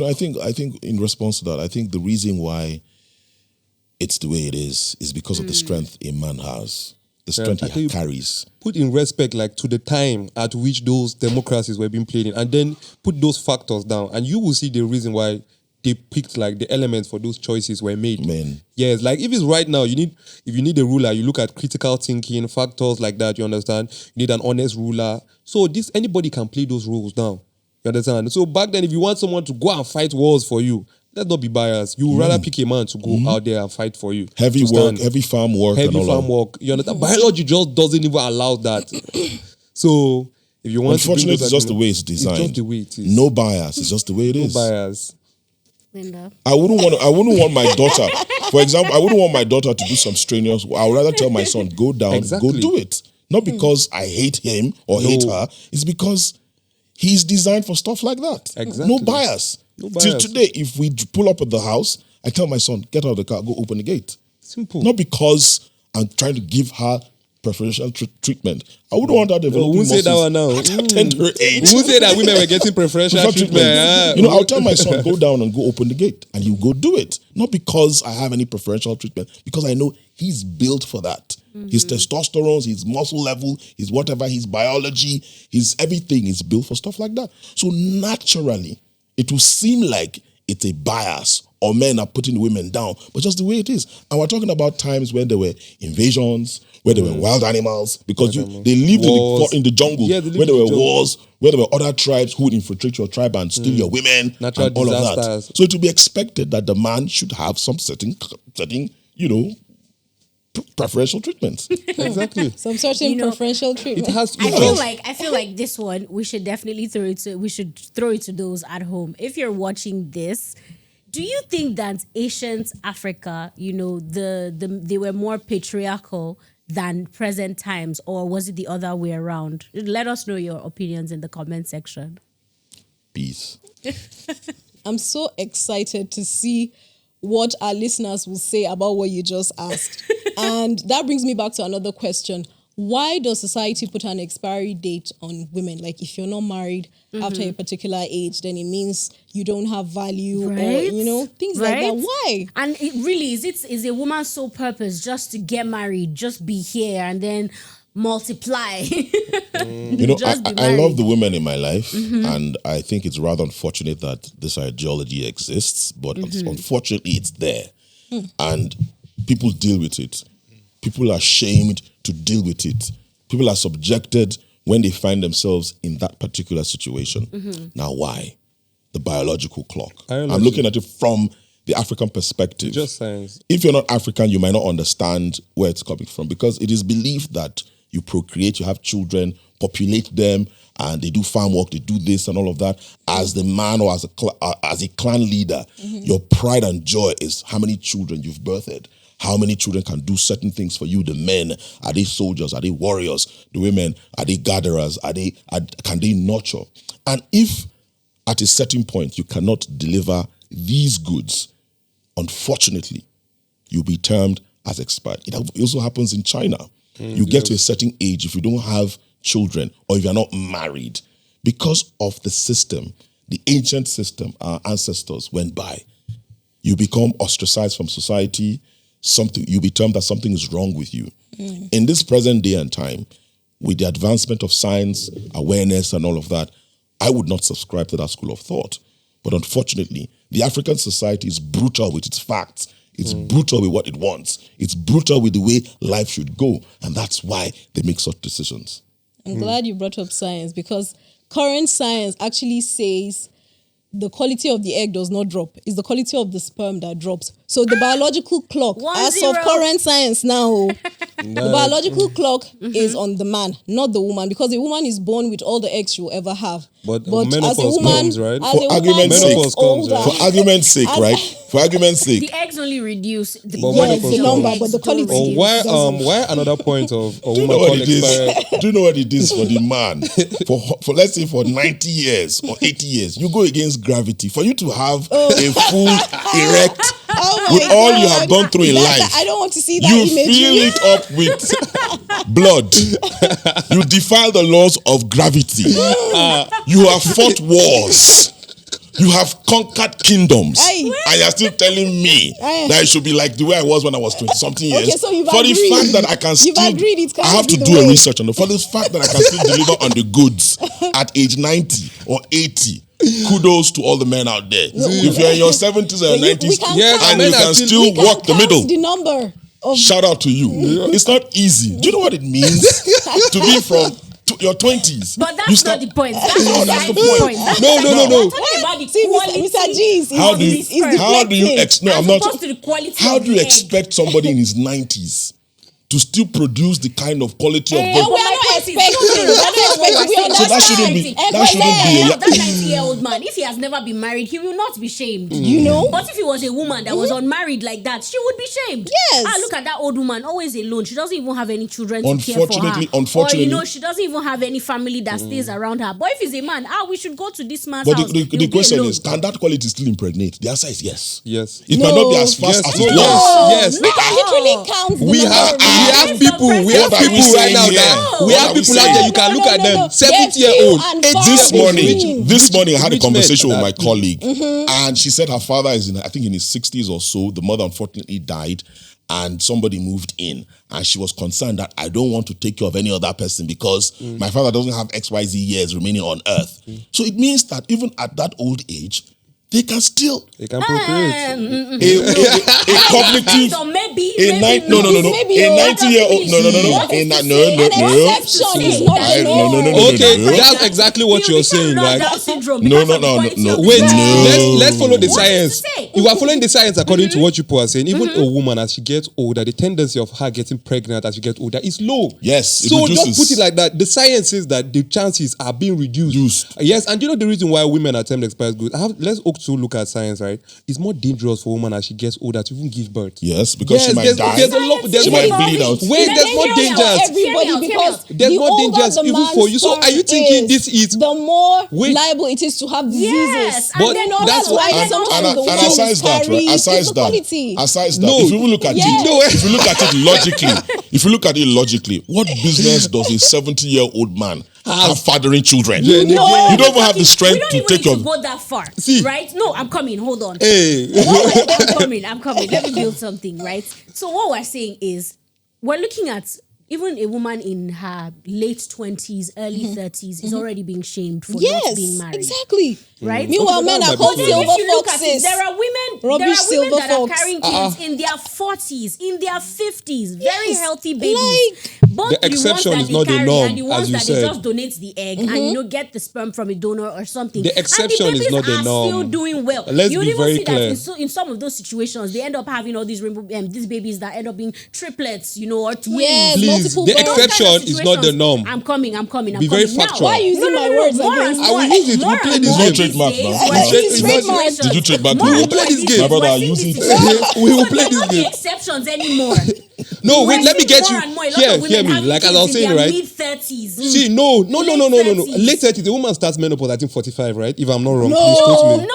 I think in response to that, I think the reason why it's the way it is because of the strength a man has, the strength I he think- carries. Put in respect, like to the time at which those democracies were being played in, and then put those factors down, and you will see the reason why they picked like the elements for those choices were made. Men. Yes, like if it's right now, if you need a ruler, you look at critical thinking, factors like that. You understand? You need an honest ruler. So anybody can play those roles now. You understand? So back then, if you want someone to go and fight wars for you, let's not be biased. You would rather pick a man to go out there and fight for you. Heavy To work, stand. heavy farm work, Heavy and all farm that. work. You understand? Biology just doesn't even allow that. So if you want Unfortunately, to it's just the way it's designed. It's just the way it is. No bias. It's just the way it is. bias. Linda. I wouldn't want my daughter, for example, I wouldn't want my daughter to do some strenuous. I would rather tell my son, go down, Exactly. go do it. Not because I hate him or hate No. her. It's because he's designed for stuff like that. Exactly. No bias. No Till bias. today, if we pull up at the house, I tell my son, get out of the car, go open the gate. Simple. Not because I'm trying to give her preferential treatment. I wouldn't want her developing won't say that muscles one now. at tender age. Who said that women were getting preferential Preferential treatment? treatment. I'll tell my son, go down and go open the gate. And he'll go do it. Not because I have any preferential treatment, because I know he's built for that. His testosterone, his muscle level, his whatever, his biology, his everything is built for stuff like that. So naturally, it will seem like it's a bias or men are putting women down, but just the way it is. And we're talking about times when there were invasions, where there were wild animals, because they lived Wars. in the jungle, Yeah, they lived where there in were the jungle. wars, where there were other tribes who would infiltrate your tribe and steal your women, Natural and all of that. disasters. So it will be expected that the man should have some certain preferential treatments. Exactly. Some certain preferential treatment. It has. I feel like this one we should definitely throw it to those at home. If you're watching this, do you think that ancient Africa, they were more patriarchal than present times, or was it the other way around? Let us know your opinions in the comment section. Peace. I'm so excited to see what our listeners will say about what you just asked. And that brings me back to another question. why does society put an expiry date on women? Like, if you're not married after a particular age, then it means you don't have value, or things like that. Why? And it really is a woman's sole purpose just to get married, just be here, and then multiply. I love the women in my life, and I think it's rather unfortunate that this ideology exists, but unfortunately it's there. And people deal with it. People are shamed to deal with it. People are subjected when they find themselves in that particular situation. Now, why? The biological clock. I'm looking at it from the African perspective. Just science. If you're not African, you might not understand where it's coming from, because it is believed that you procreate, you have children, populate them, and they do farm work, they do this and all of that. As the man or as a clan leader, your pride and joy is how many children you've birthed. How many children can do certain things for you? The men, are they soldiers? Are they warriors? The women, are they gatherers? Can they nurture? And if at a certain point you cannot deliver these goods, unfortunately, you'll be termed as expired. It also happens in China. You get to a certain age, if you don't have children or if you're not married, because of the system, the ancient system our ancestors went by, you become ostracized from society. You be termed that something is wrong with you. In this present day and time, with the advancement of science, awareness, and all of that, I would not subscribe to that school of thought. But unfortunately, the African society is brutal with its facts. It's brutal with what it wants. It's brutal with the way life should go. And that's why they make such decisions. I'm glad you brought up science, because current science actually says the quality of the egg does not drop. It's the quality of the sperm that drops. So the biological clock, as of current science now, the biological clock is on the man, not the woman, because the woman is born with all the eggs she'll ever have. But as a woman, comes, right? For argument's sake, right? For argument's sake. The eggs only reduce the number, but the quality. Or why another point of a woman called expired? Do you know what it is for the man? For let's say for 90 years or 80 years, you go against gravity. For you to have a full erect with all you have gone through in life, I don't want to see that you image. fill it up with blood. You defy the laws of gravity. You have fought wars. You have conquered kingdoms. And you're still telling me that it should be like the way I was when I was 20-something years. Okay, so you've for agreed. the fact that I can still... I have to do a research on it. For the fact that I can still deliver on the goods at age 90 or 80. Kudos to all the men out there. If you're in your 70s or 90s and you can still walk the middle. The number of... Shout out to you. It's not easy. Do you know what it means to be from... your 20s. But that's not the point. That's the point. No. We're talking about the quality. Mr. G's. How do you expect somebody in his 90s to still produce the kind of quality of God? We are not expecting. So that shouldn't be that 90-year-old man, if he has never been married, he will not be shamed. You know? But if he was a woman that was unmarried like that, she would be shamed. Yes. Look at that old woman, always alone. She doesn't even have any children to care for her. Unfortunately. Or, she doesn't even have any family that stays around her. But if he's a man, we should go to this man's house. But the question is, can that quality still impregnate? The answer is yes. Yes. It might not be as fast as it was. Yes. Literally counts. We have people right now that we have people out there, you can look at them, 70-year-old. This morning I had a conversation with my colleague, and she said her father is in his 60s or so. The mother unfortunately died, and somebody moved in, and she was concerned that I don't want to take care of any other person because my father doesn't have XYZ years remaining on earth. So it means that even at that old age, they can procreate. A cognitive, so maybe a 90-year-old, Okay, that's exactly what you're saying, right? No. Wait, let's follow the science. You are following the science according to what you are saying. Even a woman, as she gets older, the tendency of her getting pregnant as she gets older is low. Yes, so just put it like that. The science says that the chances are being reduced. Yes, and you know the reason why women attempt expired goods. Let's also look at science, right? It's more dangerous for a woman as she gets older to even give birth. Yes, because she might die. She might bleed out. Wait, there's more dangers. There's more dangers even for you. So are you thinking this is the more liable it is to have diseases? Yes, but that's why aside that, if you look at it logically, if you look at it logically, what business does a 70-year-old man have fathering children? No, You don't even have the strength we don't to even take need your. to go that far, See. right? No, I'm coming. Hold on. Hey. I'm coming. Let me build something, right? So what we're saying is, we're looking at even a woman in her late 20s, early 30s is already being shamed for not being married. Exactly. Right? Meanwhile, men are called Then silver if you look at foxes. it, there are women Rubbish silver that are fox. carrying kids in their 40s, in their 50s, very Yes, healthy babies. like- Both The the ones exception that is they not the carry norm, and the ones as you that they said. just donate the egg and get the sperm from a donor or something. The exception and the is not the babies are norm. still doing well. Let's you would be even very see clear. that in some of those situations, they end up having all these these babies that end up being triplets, or twins. Yes, Please, multiple the births. Those kinds of exception is not the situations, norm. I'm coming. Be very Now, factual. Why are you using my words more against and I more, will use it. more We'll play and this more game. these Trademark days, now. we're No, seeing it's these trademark. situations. Did you trademark More it? and We'll more play this these game. days, My brother, we're I'll seeing use these it. situations. We will So play they're this not game. the exceptions anymore. No, We're wait, let me seeing get more you. and more. A lot of Hear women me. having Like as I kids was saying, in their right? mid-30s. See, no. Late Late 30s, the woman starts menopause, I think 45, right? If I'm not wrong, please quote me.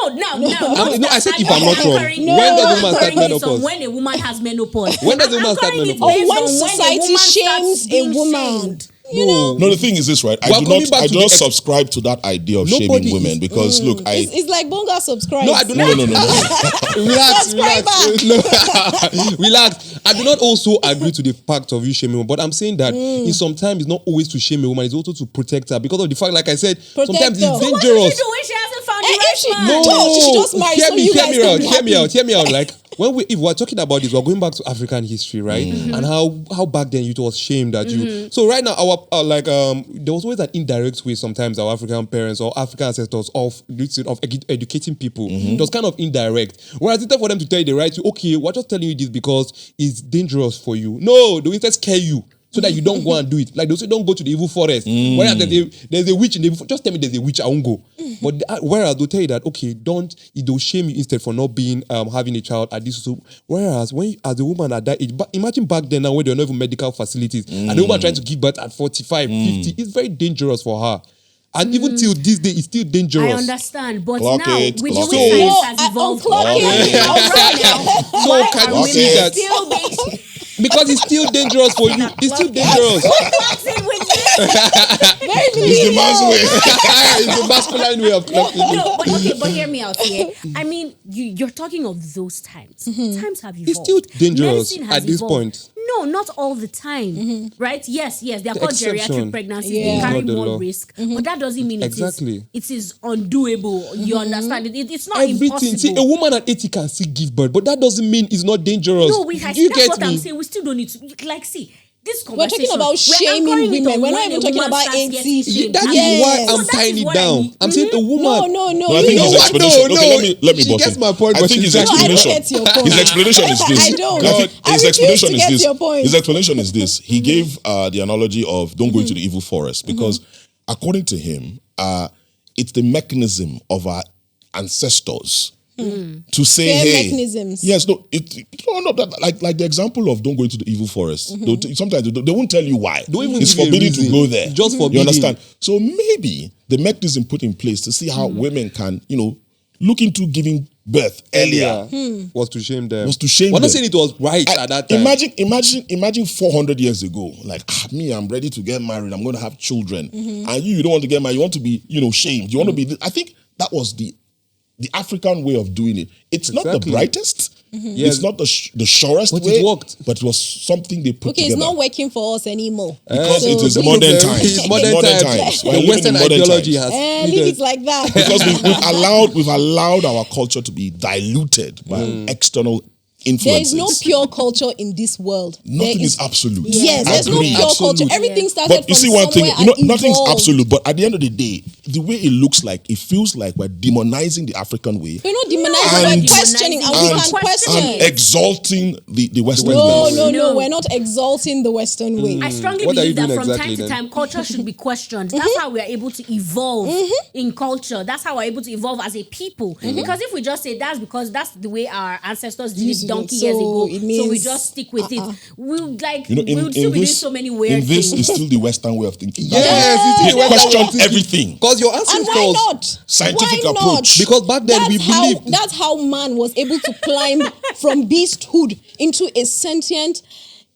No, I said if I'm not wrong. When does the woman start menopause? When a woman has menopause. When does the woman I'm start calling it menopause? based Or when on society a woman shames starts a being woman. shamed. No. No, the thing is this, right? We're coming back I to do the not subscribe to that idea of Nobody shaming is- women because look, It's like Bonga subscribe. No, I do no, not. no, no, no, no. Relax. Subscriber. No. Relax. I do not also agree to the fact of you shaming women, but I'm saying that in some time it's not always to shame a woman, it's also to protect her because of the fact, like I said, sometimes her. it's So What dangerous. should she do when she hasn't found Eh, the if right she- man? No. She should just marry so you guys can be happy. Hear me out. Like if we're talking about this, we're going back to African history, right? And how back then it was shamed that you. So right now, there was always an indirect way. Sometimes our African parents or African ancestors of educating people. It was kind of indirect. Whereas instead for them to tell you the right, okay, we're just telling you this because it's dangerous for you. No, they will instead scare you. So that you don't go and do it. Like they say, don't go to the evil forest. Whereas there's a witch in the evil forest. Just tell me there's a witch, I won't go. But whereas they'll tell you that, okay, they'll shame you instead for not being, having a child at this. So, whereas when you, as a woman at that age, but imagine back then now when there were no even medical facilities and the woman trying to give birth at 45, 50, it's very dangerous for her. And even till this day, it's still dangerous. I understand, but Clock now it, with clock the it. way No, science has evolved, unclock it. right now, So why can are you women see that? still being Because it's still dangerous for you. It's still dangerous. clocks in with this? It's the man's way. It's a masculine way of clocking. No, but hear me out here. I mean, you're talking of those times. Times have evolved. It's still dangerous Medicine has at this evolved. point. No, not all the time. Right? Yes, they are called exception geriatric pregnancies. Yeah. They carry Not the more law. risk, but that doesn't mean Exactly. it is undoable. You understand? It's not Everything. impossible. See, a woman at 80 can still give birth, but that doesn't mean it's not dangerous. No, Do you that's get what me? I'm saying. We still don't need to see this We're talking conversation. about we're shaming anchoring it women. on We're not when even a talking woman about starts 80. getting shamed. That Yes. is why So I'm that tying is it what I down. mean. I'm saying a woman. No. But I think you his know what? explanation. No, okay, let me she bust gets in. my point, I but think she's his just- No, I don't explanation. get your point. His explanation is this. I don't. I think I his refuse explanation to is get this. your point. His explanation is this. He gave the analogy of don't go into the evil forest because, according to him, it's the mechanism of our ancestors to say, Fear hey, mechanisms. yes, no, like the example of don't go into the evil forest. Sometimes they won't tell you why. Don't even It's give you a forbidden to reason. go there. Just You forbidden. understand? So maybe the mechanism put in place to see how women can, look into giving birth earlier. Was to shame them. Was to shame We're them. not saying it was right at that time. Imagine 400 years ago, like me, I'm ready to get married. I'm going to have children, and you don't want to get married. You want to be, shamed. You want to be. I think that was the African way of doing it. It's not the Exactly. brightest. Yes. It's not the surest But way. it worked. But it was something they put Okay, together. it's not working for us anymore. Because it is So- modern times. It's modern times. We're The living Western in modern ideology times. has. leave it like that. Because we've allowed our culture to be diluted by external There influences. is no pure culture in this world. Nothing There is absolute. Yes, there's no Agreed. pure Absolute. culture. Everything started But you from see one thing, somewhere and nothing's evolved. absolute. But at the end of the day, the way it looks like, it feels like we're demonizing the African way We're not demonizing, And- we're questioning, and we and- can question. and exalting the Western No, way. no, we're not exalting the Western way. I strongly What are you believe that doing from exactly time to then? time, culture should be questioned. That's how we are able to evolve in culture. That's how we're able to evolve as a people. Because if we just say that's because that's the way our ancestors did Used it to do it. donkey So years ago, it so we means- just stick with it. We'll In still be doing so many weird in this things. is still the Western way of thinking. Yes, They it's the Western way of question thinking. everything. Because your And ancestors. why not? Scientific Why approach. Not? Because back then we believed. That's how man was able to climb from beasthood into a sentient,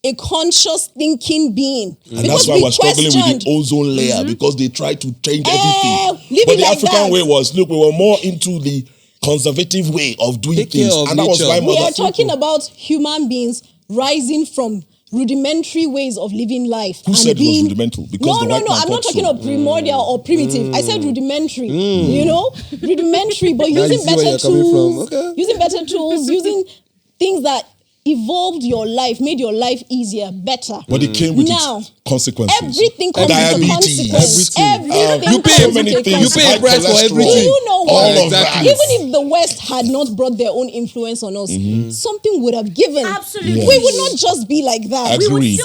a conscious thinking being. And that's why we're struggling with the ozone layer because they try to change everything. But the like African way was, look, we were more into the conservative way of doing things. And that was why we are talking about human beings rising from rudimentary ways of living life. Who said it was rudimental? Because no, I'm not talking of primordial or primitive. I said rudimentary. You know, rudimentary, but using better tools, using better tools, using things that evolved your life, made your life easier, better. But it came with its consequences. Everything comes with a consequence. Everything. You pay so many things. You pay a price for everything. Do you know what? All of that. Even if the West had not brought their own influence on us, something would have given. Absolutely. We would not just be like that. Agreed.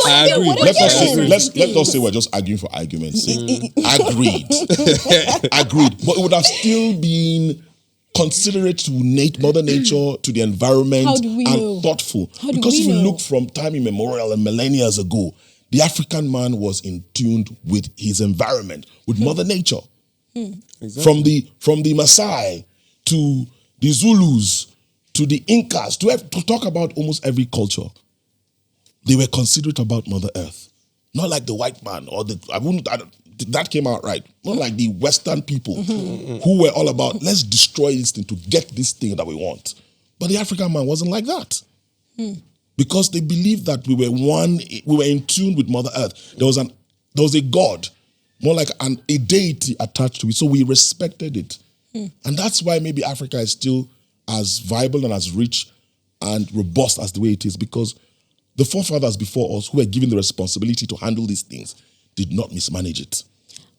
Let us say we're just arguing for argument's sake. Agreed. Agreed. But it would have still been considerate to Mother Nature, to the environment, and thoughtful. Because if you look from time immemorial and millennia ago, the African man was in tune with his environment, with Mother Nature. Exactly. From the Maasai to the Zulus to the Incas, to talk about almost every culture, they were considerate about Mother Earth. Not like the white man or that came out right. Not like the Western people who were all about, let's destroy this thing to get this thing that we want. But the African man wasn't like that. Because they believed that we were in tune with Mother Earth. There was a God, more like a deity attached to it. So we respected it. And that's why maybe Africa is still as viable and as rich and robust as the way it is, because the forefathers before us who were given the responsibility to handle these things did not mismanage it.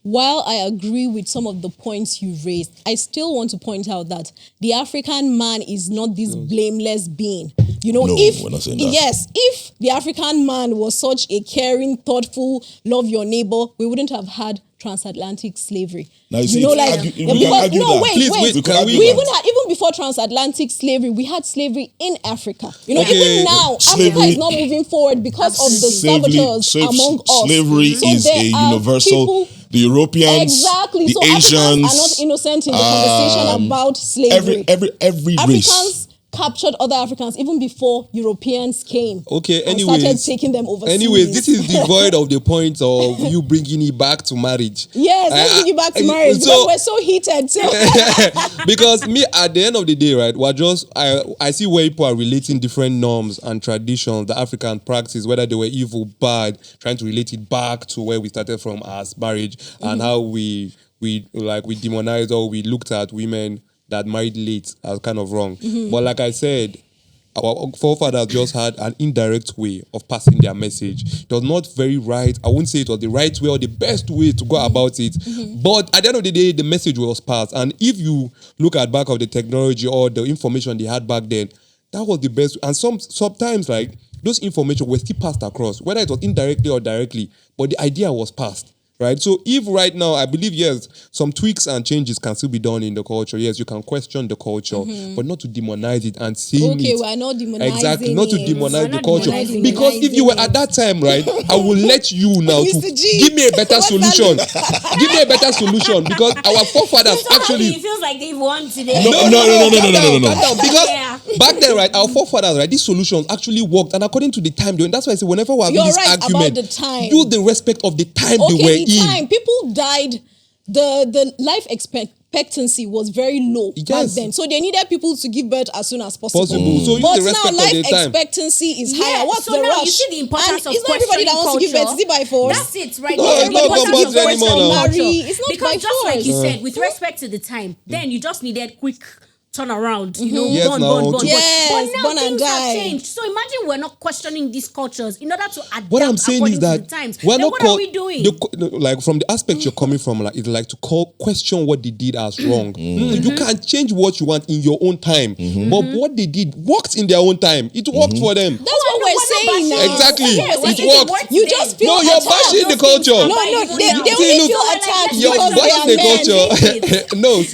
While I agree with some of the points you raised, I still want to point out that the African man is not this blameless being. You know, we're not saying that. Yes, if the African man was such a caring, thoughtful, love your neighbor, we wouldn't have had transatlantic slavery. Now you see, wait. Even before transatlantic slavery, we had slavery in Africa. You know, even now, Africa is not moving forward because of the servitors among us. Slavery is a universal. The Europeans, the Asians Africans are not innocent in the conversation about slavery. Every Africans captured other Africans even before Europeans came. Okay, and started taking them overseas. Anyways, this is devoid of the point of you bringing it back to marriage. Yes, let's bring it back to marriage because we're so heated. Because me, at the end of the day, right, I see where people are relating different norms and traditions, the African practice, whether they were evil, bad, trying to relate it back to where we started from as marriage and how we demonized or we looked at women that married late as kind of wrong. But like I said, our forefathers just had an indirect way of passing their message. It was not very right. I wouldn't say it was the right way or the best way to go about it. But at the end of the day, the message was passed. And if you look at back of the technology or the information they had back then, that was the best. And sometimes like those information were still passed across, whether it was indirectly or directly, but the idea was passed. Right? So if right now, I believe, yes, some tweaks and changes can still be done in the culture. Yes, you can question the culture, but not to demonize it and saying it. Okay, we're not demonizing exactly, not to demonize the culture. Demonizing Because if you were at that time, right, I will let you now to give me a better solution. Give me a better solution because our forefathers actually... It feels like they've won today. No. Because back then, right, our forefathers, right, these solutions actually worked. And according to the time, that's why I say whenever we have this argument, about the time. do the respect of the time they were in. People died. The life expectancy was very low back then, so they needed people to give birth as soon as possible. So but now life expectancy is higher. What's the rush? You see the importance of it's not everybody that wants to give birth. Is it by force? That's it, right? No, it's not compulsory anymore now. It's not because by just force. like you said, with respect to the time, then you just needed quick turn around, you know, Yes, born. Yes, But now born and things have die. changed. So imagine we're not questioning these cultures in order to adapt What I'm saying according is that to the times. we're Then not what are we doing? like from the aspect you're coming from, like it's like to question what they did as wrong. You can't change what you want in your own time, but what they did worked in their own time. It worked for them. That's what we're saying now. Exactly. Yes, It worked. You just feel No, you're attacked. bashing the culture. No, they See, only look, feel attacked You're because they bashing are the men. culture. No,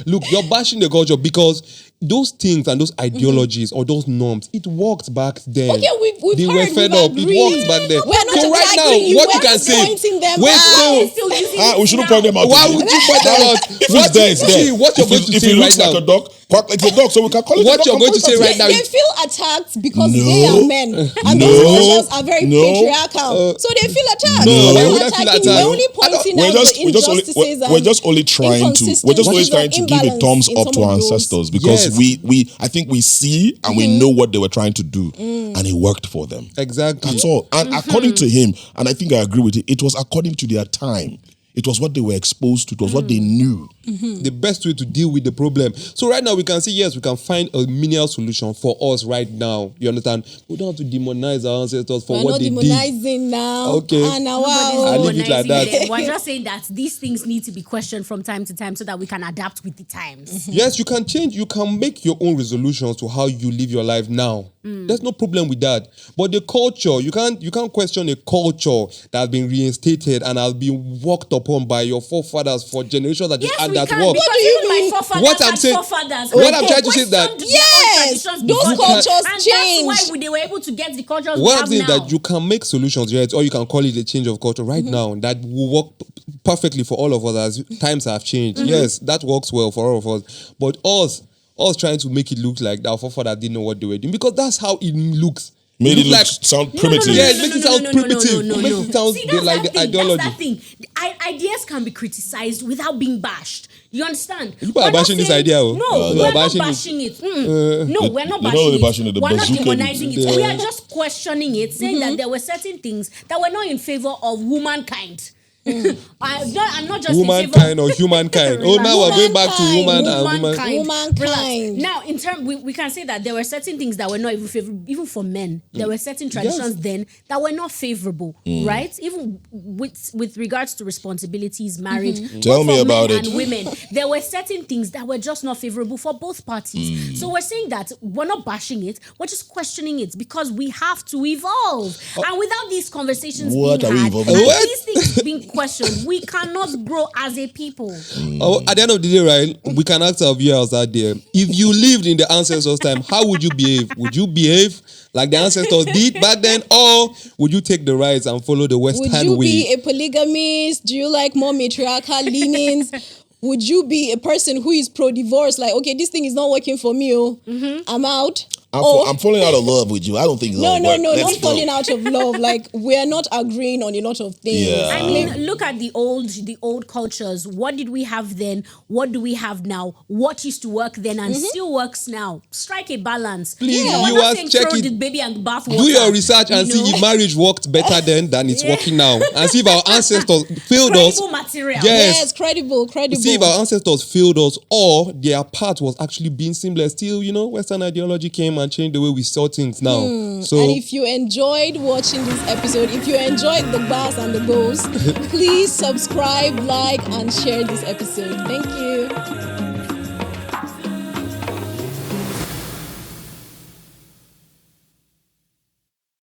look, you're bashing the culture because those things and those ideologies or those norms, it worked back then. Okay, we've they heard, were fed we've up. agreed. It worked back then. We're not So right now, attacking you, what we're you can just say? pointing them Wait, out. no. Still using it We shouldn't now. point them out. Why again. would you point them out? If it's there, it's there. See, what you're going to if say it looks right like now. a dog, quack like a dog, so we can call it What a dog. you're going to say right now They is feel attacked because No. they are men, and No. those cultures are very No. patriarchal. So they feel attacked. No. We're Why not would I feel attacking you. attacked? We're only pointing We're out just, the we're just only, injustices we're just only and trying to, we're just only trying to give a thumbs inconsistencies up in to some our of those. ancestors because Yes. I think we see and we know what they were trying to do, and it worked for them. exactly. That's all. And according to him, and I think I agree with it, it was according to their time. It was what they were exposed to. It was what they knew. The best way to deal with the problem. So right now we can see, yes, we can find a menial solution for us right now. You understand? We don't have to demonize our ancestors for We're what not they did. demonizing now. Okay. And now, I leave it like that. Them. We're just saying that these things need to be questioned from time to time so that we can adapt with the times. Yes, you can change. You can make your own resolutions to how you live your life now. There's no problem with that. But the culture, you can't question a culture that has been reinstated and has been worked upon by your forefathers for generations Yes, and we that can. work. Because What do you even mean? my forefathers What I'm had saying- forefathers. what I'm trying to say is that- questioned Yes, their own those traditions cultures and change. that's why they were able to get the cultures we What I'm have saying is now. that you can make solutions, right? Or you can call it a change of culture right now that will work perfectly for all of us as times have changed. Yes, that works well for all of us. But us trying to make it look like our forefathers didn't know what they were doing because that's how it looks. Made it looks look sound No, primitive. Yeah, it makes it sound primitive. It makes it sound See, that's like that the thing. ideology. That's that thing. Ideas can be criticized without being bashed. You understand? People are We're not bashing this saying- idea, oh. No, They are we're not bashing it. bashing it. No, we're not they bashing know they're it. bashing it, the We're not bazooka demonizing it. it. We are just questioning it, saying that there were certain things that were not in favor of womankind. I'm not just Womankind in favor or humankind. Oh, now we're going back to woman and woman. Womankind. Relax. Now, in term, we can say that there were certain things that were not even favorable, even for men. There were certain traditions then that were not favorable, right? Even with regards to responsibilities, marriage. both Tell me for about men it. And women, there were certain things that were just not favorable for both parties. So we're saying that we're not bashing it, we're just questioning it because we have to evolve. And without these conversations What being are we had, evolving and to? these things being questioned, we cannot grow as a people. Oh, at the end of the day, right, we can ask our viewers out there, if you lived in the ancestors' time, how would you behave? Would you behave like the ancestors did back then, or would you take the rights and follow the Western Would you way? be a polygamist? Do you like more matriarchal leanings? Would you be a person who is pro-divorce? Like, okay, this thing is not working for me. I'm out. I'm falling out of love with you. I don't think it's No, gonna no, work. no, Let's not go. falling out of love. Like, we're not agreeing on a lot of things. Yeah. I mean, look at the old cultures. What did we have then? What do we have now? What used to work then and still works now? Strike a balance. Please, we're you not are saying throw checking- the baby and the bathwater. Do your research and you see know? if marriage worked better then than it's working now. And see if our ancestors failed us. Credible material. Yes. Yes, credible. See if our ancestors failed us or their path was actually being seamless. Still, Western ideology came and changed the way we saw things now. So And if you enjoyed watching this episode, if you enjoyed the bars and the goals, please subscribe, like, and share this episode. Thank you.